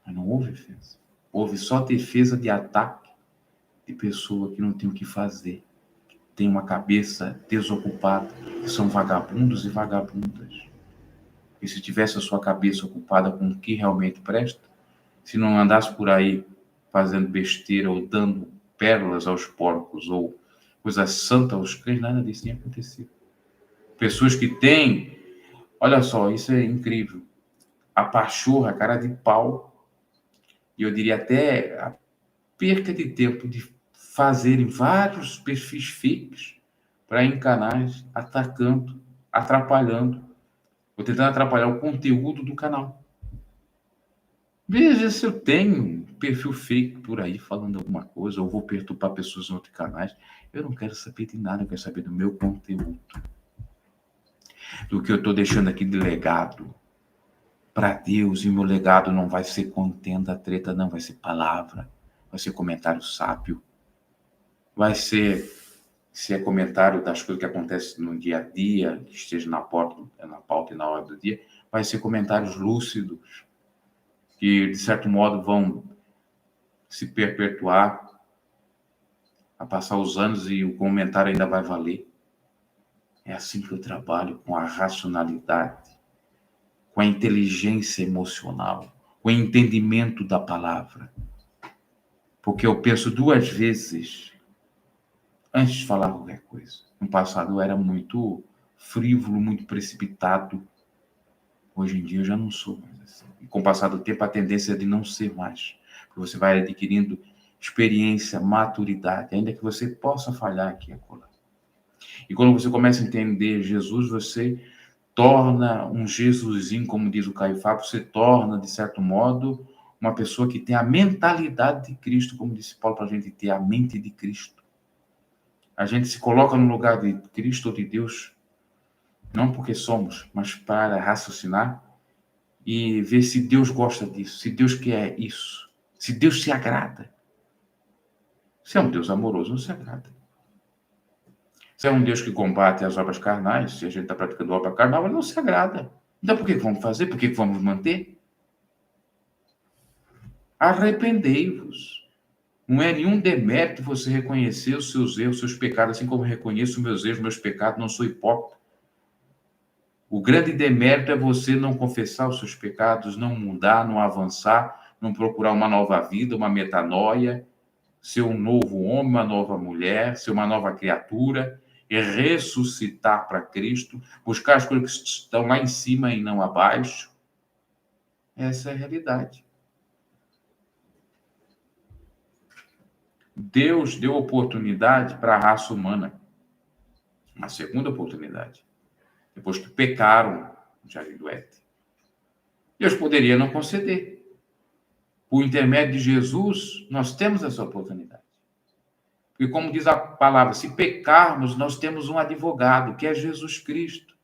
mas não houve ofensa. Houve só defesa de ataque de pessoa que não tem o que fazer, que tem uma cabeça desocupada, que são vagabundos e vagabundas. E se tivesse a sua cabeça ocupada com o que realmente presta, se não andasse por aí fazendo besteira ou dando pérolas aos porcos ou coisa santa aos cães, nada disso tinha acontecido. Pessoas que têm, olha só, isso é incrível, a pachorra, a cara de pau, e eu diria até a perca de tempo de fazerem vários perfis fakes para ir em canais atacando, atrapalhando, ou tentando atrapalhar o conteúdo do canal. Veja se eu tenho um perfil fake por aí falando alguma coisa, ou vou perturbar pessoas em outros canais. Eu não quero saber de nada, eu quero saber do meu conteúdo. Do que eu estou deixando aqui de legado para Deus, e o meu legado não vai ser contenda, treta, não, vai ser palavra, vai ser comentário sábio, vai ser, se é comentário das coisas que acontecem no dia a dia, que esteja na pauta e na hora do dia, vai ser comentários lúcidos, que, de certo modo, vão se perpetuar a passar os anos e o comentário ainda vai valer. É assim que eu trabalho, com a racionalidade, com a inteligência emocional, com o entendimento da palavra. Porque eu penso duas vezes antes de falar qualquer coisa. No passado eu era muito frívolo, muito precipitado. Hoje em dia eu já não sou mais assim. E com o passar do tempo a tendência é de não ser mais. Porque você vai adquirindo experiência, maturidade, ainda que você possa falhar aqui e acolá. E quando você começa a entender Jesus, você torna um Jesusinho, como diz o Caio Fábio, você torna, de certo modo, uma pessoa que tem a mentalidade de Cristo, como disse Paulo, para a gente ter a mente de Cristo. A gente se coloca no lugar de Cristo ou de Deus, não porque somos, mas para raciocinar e ver se Deus gosta disso, se Deus quer isso, se Deus se agrada. Se é um Deus amoroso, não se agrada. Se é um Deus que combate as obras carnais, se a gente está praticando obra carnal, ele não se agrada. Então por que vamos fazer? Por que vamos manter? Arrependei-vos. Não é nenhum demérito você reconhecer os seus erros, os seus pecados, assim como eu reconheço os meus erros, meus pecados, não sou hipócrita. O grande demérito é você não confessar os seus pecados, não mudar, não avançar, não procurar uma nova vida, uma metanoia, ser um novo homem, uma nova mulher, ser uma nova criatura, e ressuscitar para Cristo, buscar as coisas que estão lá em cima e não abaixo. Essa é a realidade. Deus deu oportunidade para a raça humana, uma segunda oportunidade, depois que pecaram no Jardim do Éden. Deus poderia não conceder. Por intermédio de Jesus, nós temos essa oportunidade. E como diz a palavra, se pecarmos, nós temos um advogado, que é Jesus Cristo,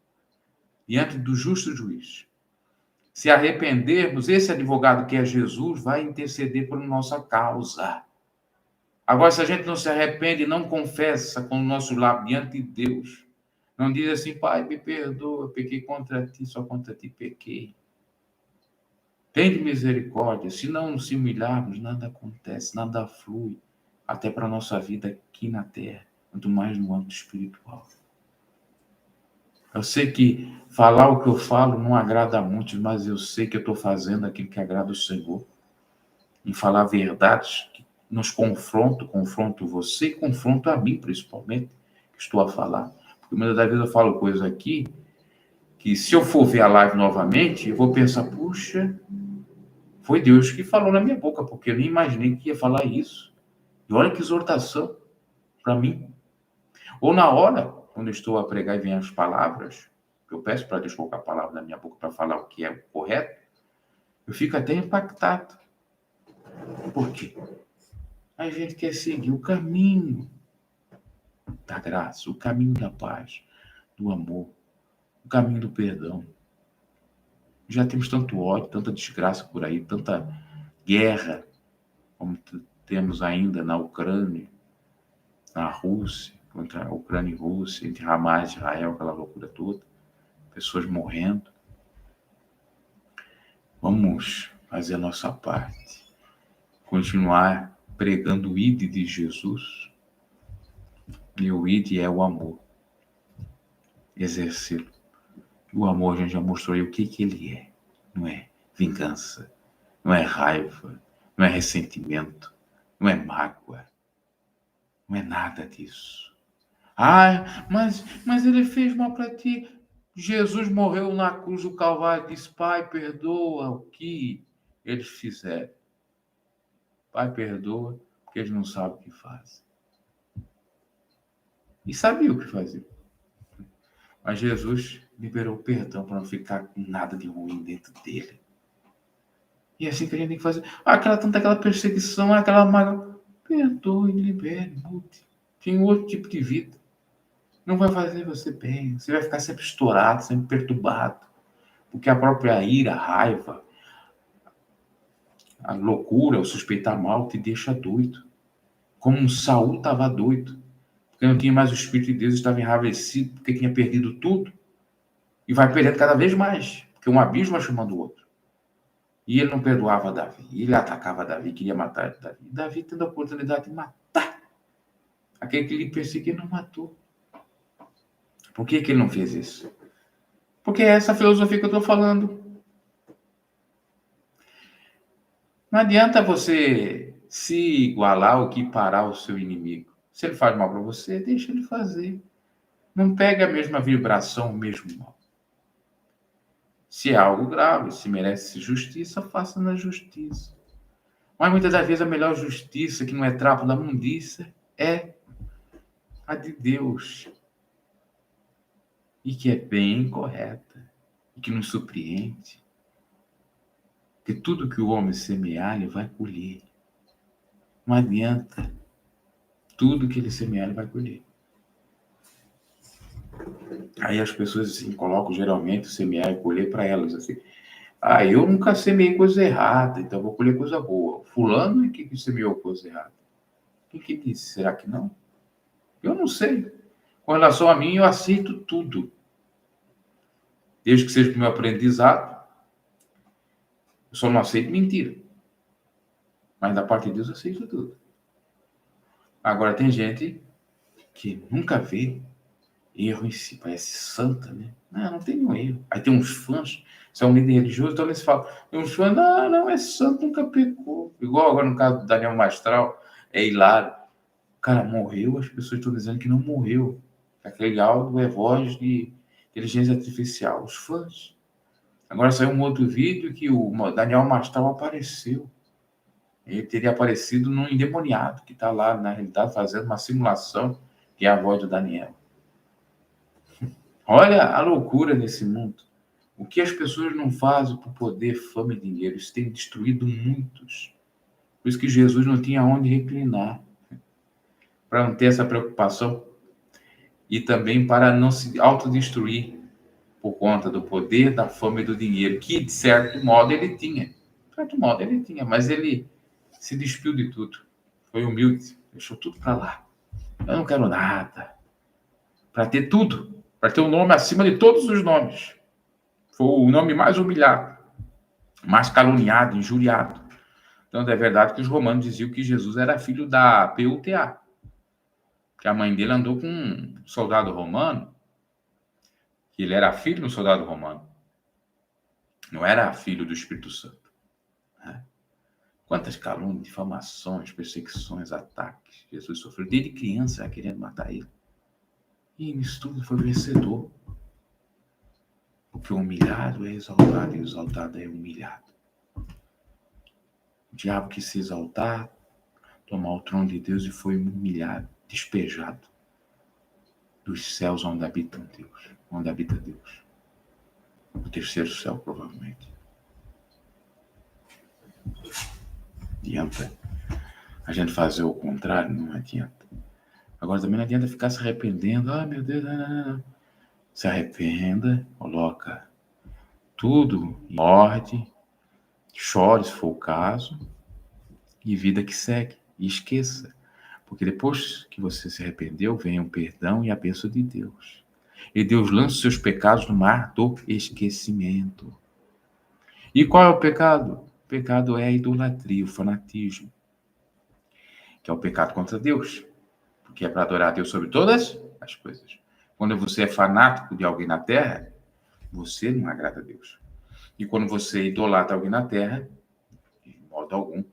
diante do justo juiz. Se arrependermos, esse advogado, que é Jesus, vai interceder por nossa causa. Agora, se a gente não se arrepende e não confessa com o nosso lábio diante de Deus, não diz assim, Pai, me perdoa, eu pequei contra ti, só contra ti pequei. Tem misericórdia. Se não nos humilharmos, nada acontece, nada flui, até para a nossa vida aqui na terra, quanto mais no âmbito espiritual. Eu sei que falar o que eu falo não agrada a muitos, mas eu sei que eu estou fazendo aquilo que agrada o Senhor. Em falar verdades que nos confronto você e confronto a mim, principalmente, que estou a falar. Porque muitas das vezes eu falo coisas aqui que, se eu for ver a live novamente, eu vou pensar, puxa, foi Deus que falou na minha boca, porque eu nem imaginei que ia falar isso. E olha que exortação para mim. Ou na hora, quando eu estou a pregar e vem as palavras, eu peço para Deus colocar a palavra na minha boca para falar o que é o correto, eu fico até impactado. Por quê? A gente quer seguir o caminho da graça, o caminho da paz, do amor, o caminho do perdão. Já temos tanto ódio, tanta desgraça por aí, tanta guerra, como temos ainda na Ucrânia, na Rússia, contra a Ucrânia e Rússia, entre Hamas e Israel, aquela loucura toda, pessoas morrendo. Vamos fazer a nossa parte, continuar pregando o ID de Jesus, e o ID é o amor, exercê-lo. O amor, a gente já mostrou aí o que ele é. Não é vingança, não é raiva, não é ressentimento, não é mágoa, não é nada disso. Ah, mas ele fez mal para ti. Jesus morreu na cruz do Calvário e disse, Pai, perdoa o que eles fizeram. Pai, perdoa, porque eles não sabem o que fazem. E sabia o que fazer. Mas Jesus liberou perdão para não ficar com nada de ruim dentro dele. E é assim que a gente tem que fazer. Aquela perseguição, aquela mágoa. Perdoe, libere, mude. Tem outro tipo de vida. Não vai fazer você bem. Você vai ficar sempre estourado, sempre perturbado. Porque a própria ira, a raiva, a loucura, o suspeitar mal te deixa doido. Como um Saul estava doido. Porque não tinha mais o Espírito de Deus, estava enraivecido, porque tinha perdido tudo. E vai perdendo cada vez mais. Porque um abismo vai chamando o outro. E ele não perdoava Davi. Ele atacava Davi, queria matar Davi. Davi tendo a oportunidade de matar aquele que ele perseguia, não matou. Por que ele não fez isso? Porque é essa filosofia que eu estou falando. Não adianta você se igualar ou equiparar o seu inimigo. Se ele faz mal para você, deixa ele fazer. Não pega a mesma vibração, o mesmo mal. Se é algo grave, se merece justiça, faça na justiça. Mas muitas das vezes a melhor justiça, que não é trapo da mundiça, é a de Deus. E que é bem correta. E que nos surpreende. Que tudo que o homem semear, ele vai colher. Não adianta. Tudo que ele semear, ele vai colher. Aí as pessoas assim, colocam geralmente o semear e colher para elas. Assim, eu nunca semeei coisa errada, então vou colher coisa boa. Fulano é que semeou coisa errada. Quem que disse? Será que não? Eu não sei. Com relação a mim, eu aceito tudo. Desde que seja para o meu aprendizado, eu só não aceito mentira. Mas da parte de Deus, eu aceito tudo. Agora, tem gente que nunca vê erro em si, parece santa, né? Não tem nenhum erro. Aí tem uns fãs, se é um líder religioso, então eles falam, tem uns fãs, não, é santo, nunca pecou. Igual agora no caso do Daniel Mastral, é hilário. O cara morreu, as pessoas estão dizendo que não morreu. Aquele áudio é voz de inteligência artificial, os fãs. Agora saiu um outro vídeo que o Daniel Mastral apareceu. Ele teria aparecido num endemoniado que está lá, na realidade, fazendo uma simulação, que é a voz do Daniel. Olha a loucura nesse mundo. O que as pessoas não fazem por poder, fama e dinheiro, isso tem destruído muitos. Por isso que Jesus não tinha onde reclinar, para não ter essa preocupação e também para não se autodestruir por conta do poder, da fama e do dinheiro, que de certo modo ele tinha. De certo modo ele tinha, mas ele se despiu de tudo. Foi humilde, deixou tudo para lá. Eu não quero nada. Para ter tudo, para ter um nome acima de todos os nomes. Foi o nome mais humilhado, mais caluniado, injuriado. Então, é verdade que os romanos diziam que Jesus era filho da PUTA, que a mãe dele andou com um soldado romano, que ele era filho de um soldado romano. Não era filho do Espírito Santo. Né? Quantas calúnias, difamações, perseguições, ataques Jesus sofreu desde criança, querendo matar ele. E nisso tudo foi vencedor. Porque o humilhado é exaltado e o exaltado é humilhado. O diabo quis se exaltar, tomar o trono de Deus e foi humilhado, despejado dos céus onde habita Deus. Onde habita Deus. O terceiro céu, provavelmente. Adianta a gente fazer o contrário? Não adianta. Agora também não adianta ficar se arrependendo. Ah, meu Deus, não. Se arrependa, coloca tudo em ordem, chore se for o caso, e vida que segue. E esqueça. Porque depois que você se arrependeu, vem o perdão e a bênção de Deus. E Deus lança os seus pecados no mar do esquecimento. E qual é o pecado? O pecado é a idolatria, o fanatismo. Que é o pecado contra Deus. Porque é para adorar a Deus sobre todas as coisas. Quando você é fanático de alguém na terra, você não agrada a Deus. E quando você idolatra alguém na terra, de modo algum,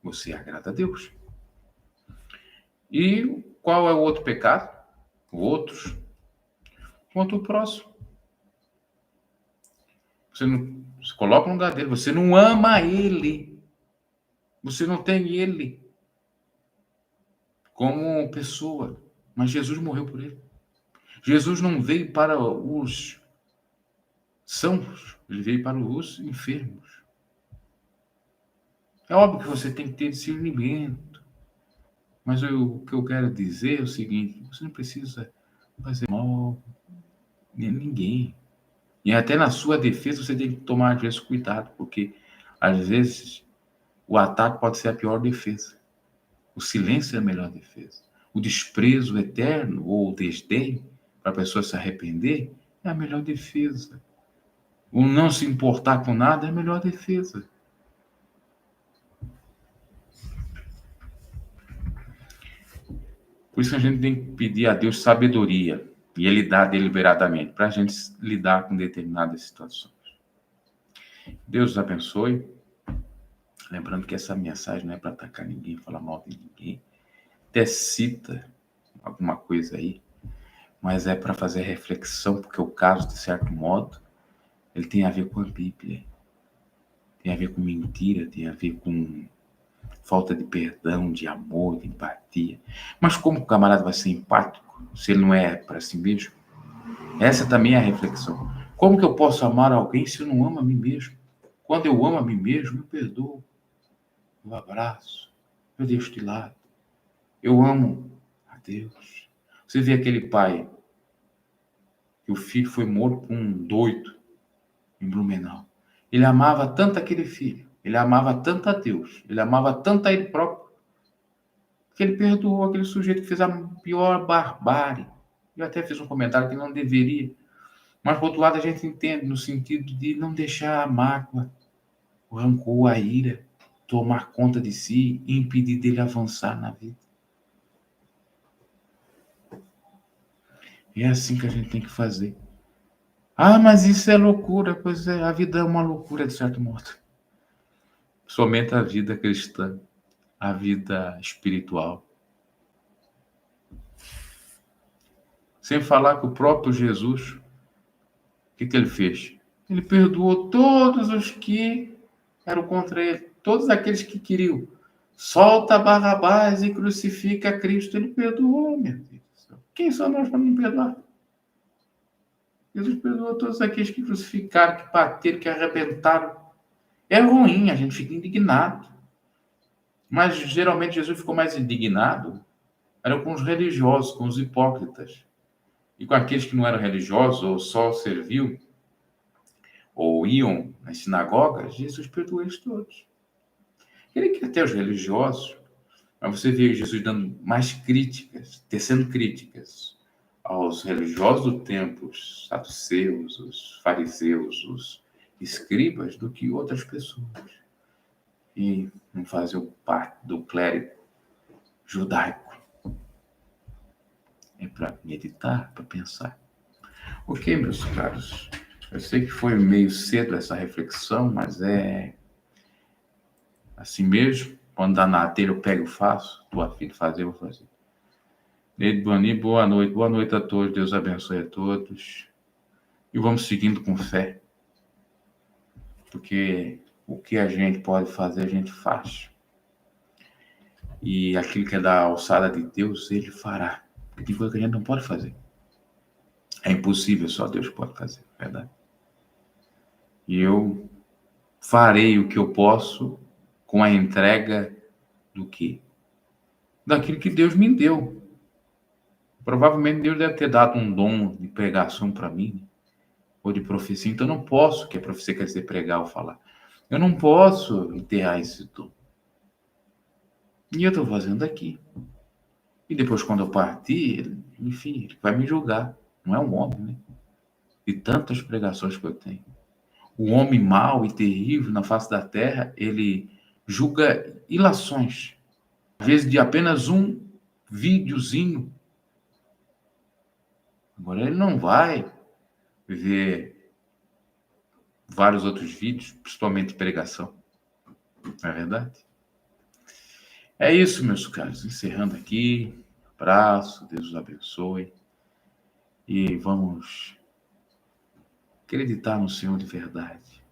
você agrada a Deus. E qual é o outro pecado? Outros. Contra o próximo. Você não se coloca no lugar dele. Você não ama ele. Você não tem ele como pessoa. Mas Jesus morreu por ele. Jesus não veio para os sãos. Ele veio para os enfermos. É óbvio que você tem que ter discernimento. Mas o que eu quero dizer é o seguinte. Você não precisa fazer mal a ninguém. E até na sua defesa você tem que tomar, às vezes, cuidado. Porque, às vezes, o ataque pode ser a pior defesa. O silêncio é a melhor defesa. O desprezo eterno ou o desdém para a pessoa se arrepender é a melhor defesa. O não se importar com nada é a melhor defesa. Por isso a gente tem que pedir a Deus sabedoria e Ele dá deliberadamente para a gente lidar com determinadas situações. Deus os abençoe. Lembrando que essa mensagem não é para atacar ninguém, falar mal de ninguém. Até cita alguma coisa aí, mas é para fazer reflexão, porque o caso, de certo modo, ele tem a ver com a Bíblia. Tem a ver com mentira, tem a ver com falta de perdão, de amor, de empatia. Mas como o camarada vai ser empático se ele não é para si mesmo? Essa também é a reflexão. Como que eu posso amar alguém se eu não amo a mim mesmo? Quando eu amo a mim mesmo, eu perdoo, eu abraço, eu deixo de lado. Eu amo a Deus. Você vê aquele pai que o filho foi morto por um doido em Blumenau. Ele amava tanto aquele filho, ele amava tanto a Deus, ele amava tanto a ele próprio, que ele perdoou aquele sujeito que fez a pior barbárie. Eu até fiz um comentário que não deveria. Mas, por outro lado, a gente entende no sentido de não deixar a mágoa, o rancor, a ira tomar conta de si e impedir dele avançar na vida. É assim que a gente tem que fazer. Ah, mas isso é loucura. Pois é, a vida é uma loucura, de certo modo. Somente a vida cristã, a vida espiritual. Sem falar que o próprio Jesus, o que ele fez? Ele perdoou todos os que eram contra ele, todos aqueles que queriam Solta Barrabás e crucifica Cristo. Ele perdoou, meu Deus do céu. Quem são nós para não perdoar? Jesus perdoou todos aqueles que crucificaram, que bateram, que arrebentaram. É ruim, a gente fica indignado. Mas geralmente Jesus ficou mais indignado era com os religiosos, com os hipócritas. E com aqueles que não eram religiosos, ou só serviam, ou iam nas sinagogas, Jesus perdoou eles todos. Ele quer até os religiosos, mas você vê Jesus dando mais críticas, tecendo críticas aos religiosos do templo, os saduceus, os fariseus, os escribas, do que outras pessoas. E não faziam parte do clero judaico. É para meditar, para pensar. Ok, meus caros. Eu sei que foi meio cedo essa reflexão, mas é assim mesmo. Quando dá na telha eu pego e faço. Estou a fim de fazer, eu vou fazer. Neide Boni, boa noite. Boa noite a todos. Deus abençoe a todos. E vamos seguindo com fé. Porque o que a gente pode fazer, a gente faz. E aquilo que é da alçada de Deus, Ele fará. Porque tem coisa que a gente não pode fazer. É impossível, só Deus pode fazer, verdade? E eu farei o que eu posso com a entrega do quê? Daquilo que Deus me deu. Provavelmente Deus deve ter dado um dom de pregação para mim, ou de profecia. Então eu não posso, que a profecia quer dizer pregar ou falar. Eu não posso enterrar esse dom. E eu estou fazendo aqui. E depois, quando eu partir, enfim, ele vai me julgar. Não é um homem, né? De tantas pregações que eu tenho. O homem mau e terrível na face da terra, ele julga ilações. Às vezes de apenas um videozinho. Agora ele não vai ver vários outros vídeos, principalmente pregação. Não é verdade? É isso, meus caros. Encerrando aqui. Abraço, Deus os abençoe. E vamos acreditar no Senhor de verdade.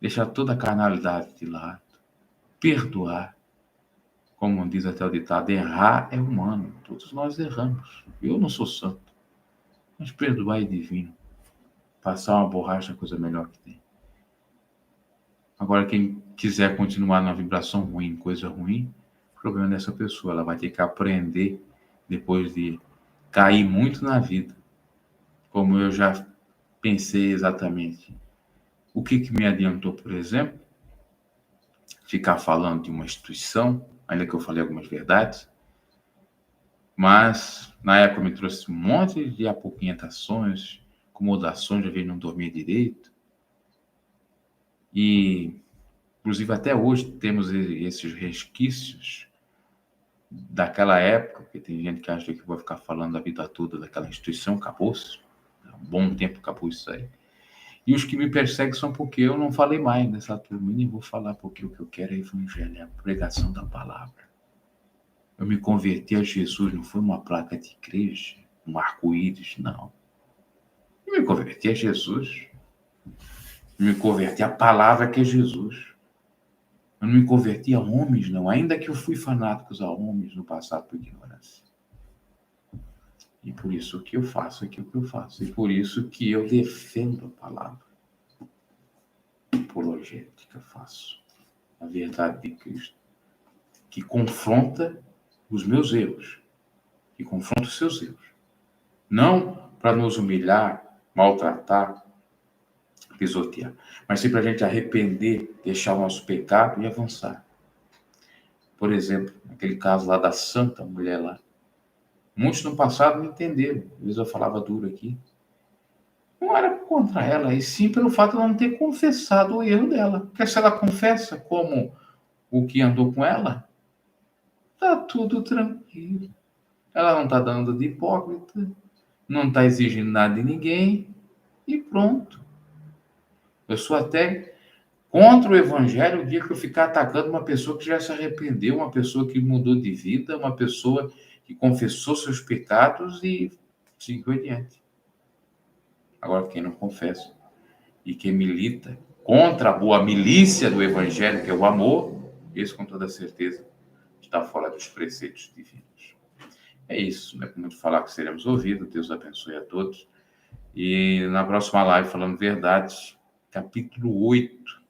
Deixar toda a carnalidade de lado. Perdoar. Como diz até o ditado, errar é humano. Todos nós erramos. Eu não sou santo. Mas perdoar é divino. Passar uma borracha é a coisa melhor que tem. Agora, quem quiser continuar na vibração ruim, coisa ruim, o problema dessa pessoa. Ela vai ter que aprender, depois de cair muito na vida. Como eu já pensei exatamente. O que me adiantou, por exemplo, ficar falando de uma instituição, ainda que eu falei algumas verdades, mas na época me trouxe um monte de apoquentações, acomodações, às vezes não dormia direito. E, inclusive, até hoje temos esses resquícios daquela época, porque tem gente que acha que vai ficar falando a vida toda daquela instituição, acabou-se. Há um bom tempo acabou isso aí. E os que me perseguem são porque eu não falei mais nessa turma, e nem vou falar, porque o que eu quero é evangelho, é a pregação da palavra. Eu me converti a Jesus, não foi uma placa de igreja, um arco-íris, não. Eu me converti a Jesus. Eu me converti à palavra que é Jesus. Eu não me converti a homens, não. Ainda que eu fui fanático a homens no passado por ignorância. E por isso que eu faço aquilo que eu faço. E por isso que eu defendo a palavra. Apologética faço. A verdade de Cristo. Que confronta os meus erros. Que confronta os seus erros. Não para nos humilhar, maltratar, pisotear. Mas sim para a gente arrepender, deixar o nosso pecado e avançar. Por exemplo, aquele caso lá da santa mulher lá. Muitos no passado não entenderam. Às vezes eu falava duro aqui. Não era contra ela, e sim pelo fato de ela não ter confessado o erro dela. Porque se ela confessa como o que andou com ela, tá tudo tranquilo. Ela não está dando de hipócrita, não está exigindo nada de ninguém, e pronto. Eu sou até contra o evangelho o dia que eu ficar atacando uma pessoa que já se arrependeu, uma pessoa que mudou de vida, uma pessoa que confessou seus pecados e seguiu adiante. Agora, quem não confessa e quem milita contra a boa milícia do evangelho, que é o amor, esse com toda certeza está fora dos preceitos divinos. É isso, né? Como muito falar que seremos ouvidos. Deus abençoe a todos. E na próxima live, falando verdades, capítulo 8.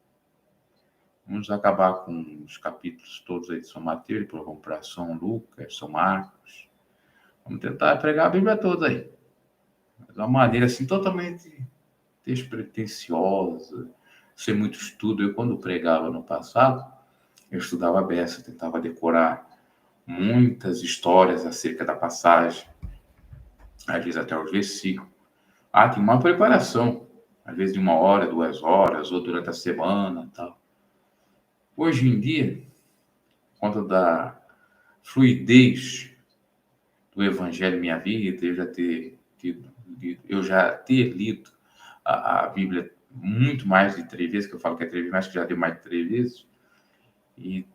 Vamos acabar com os capítulos todos aí de São Mateus, depois vamos para São Lucas, São Marcos. Vamos tentar pregar a Bíblia toda aí. De uma maneira assim totalmente despretensiosa, sem muito estudo. Eu, quando pregava no passado, eu estudava a beça, tentava decorar muitas histórias acerca da passagem, às vezes até os versículos. Tem uma preparação, às vezes de 1 hora, 2 horas, ou durante a semana e tal. Hoje em dia, por conta da fluidez do Evangelho em minha vida, eu já ter lido a Bíblia muito mais de 3 vezes, que eu falo que é 3 vezes, mas que já deu mais de 3 vezes, e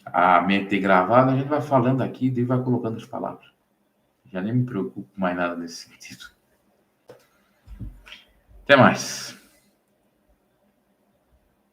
a mente ter gravado, a gente vai falando aqui e vai colocando as palavras. Já nem me preocupo mais nada nesse sentido. Até mais.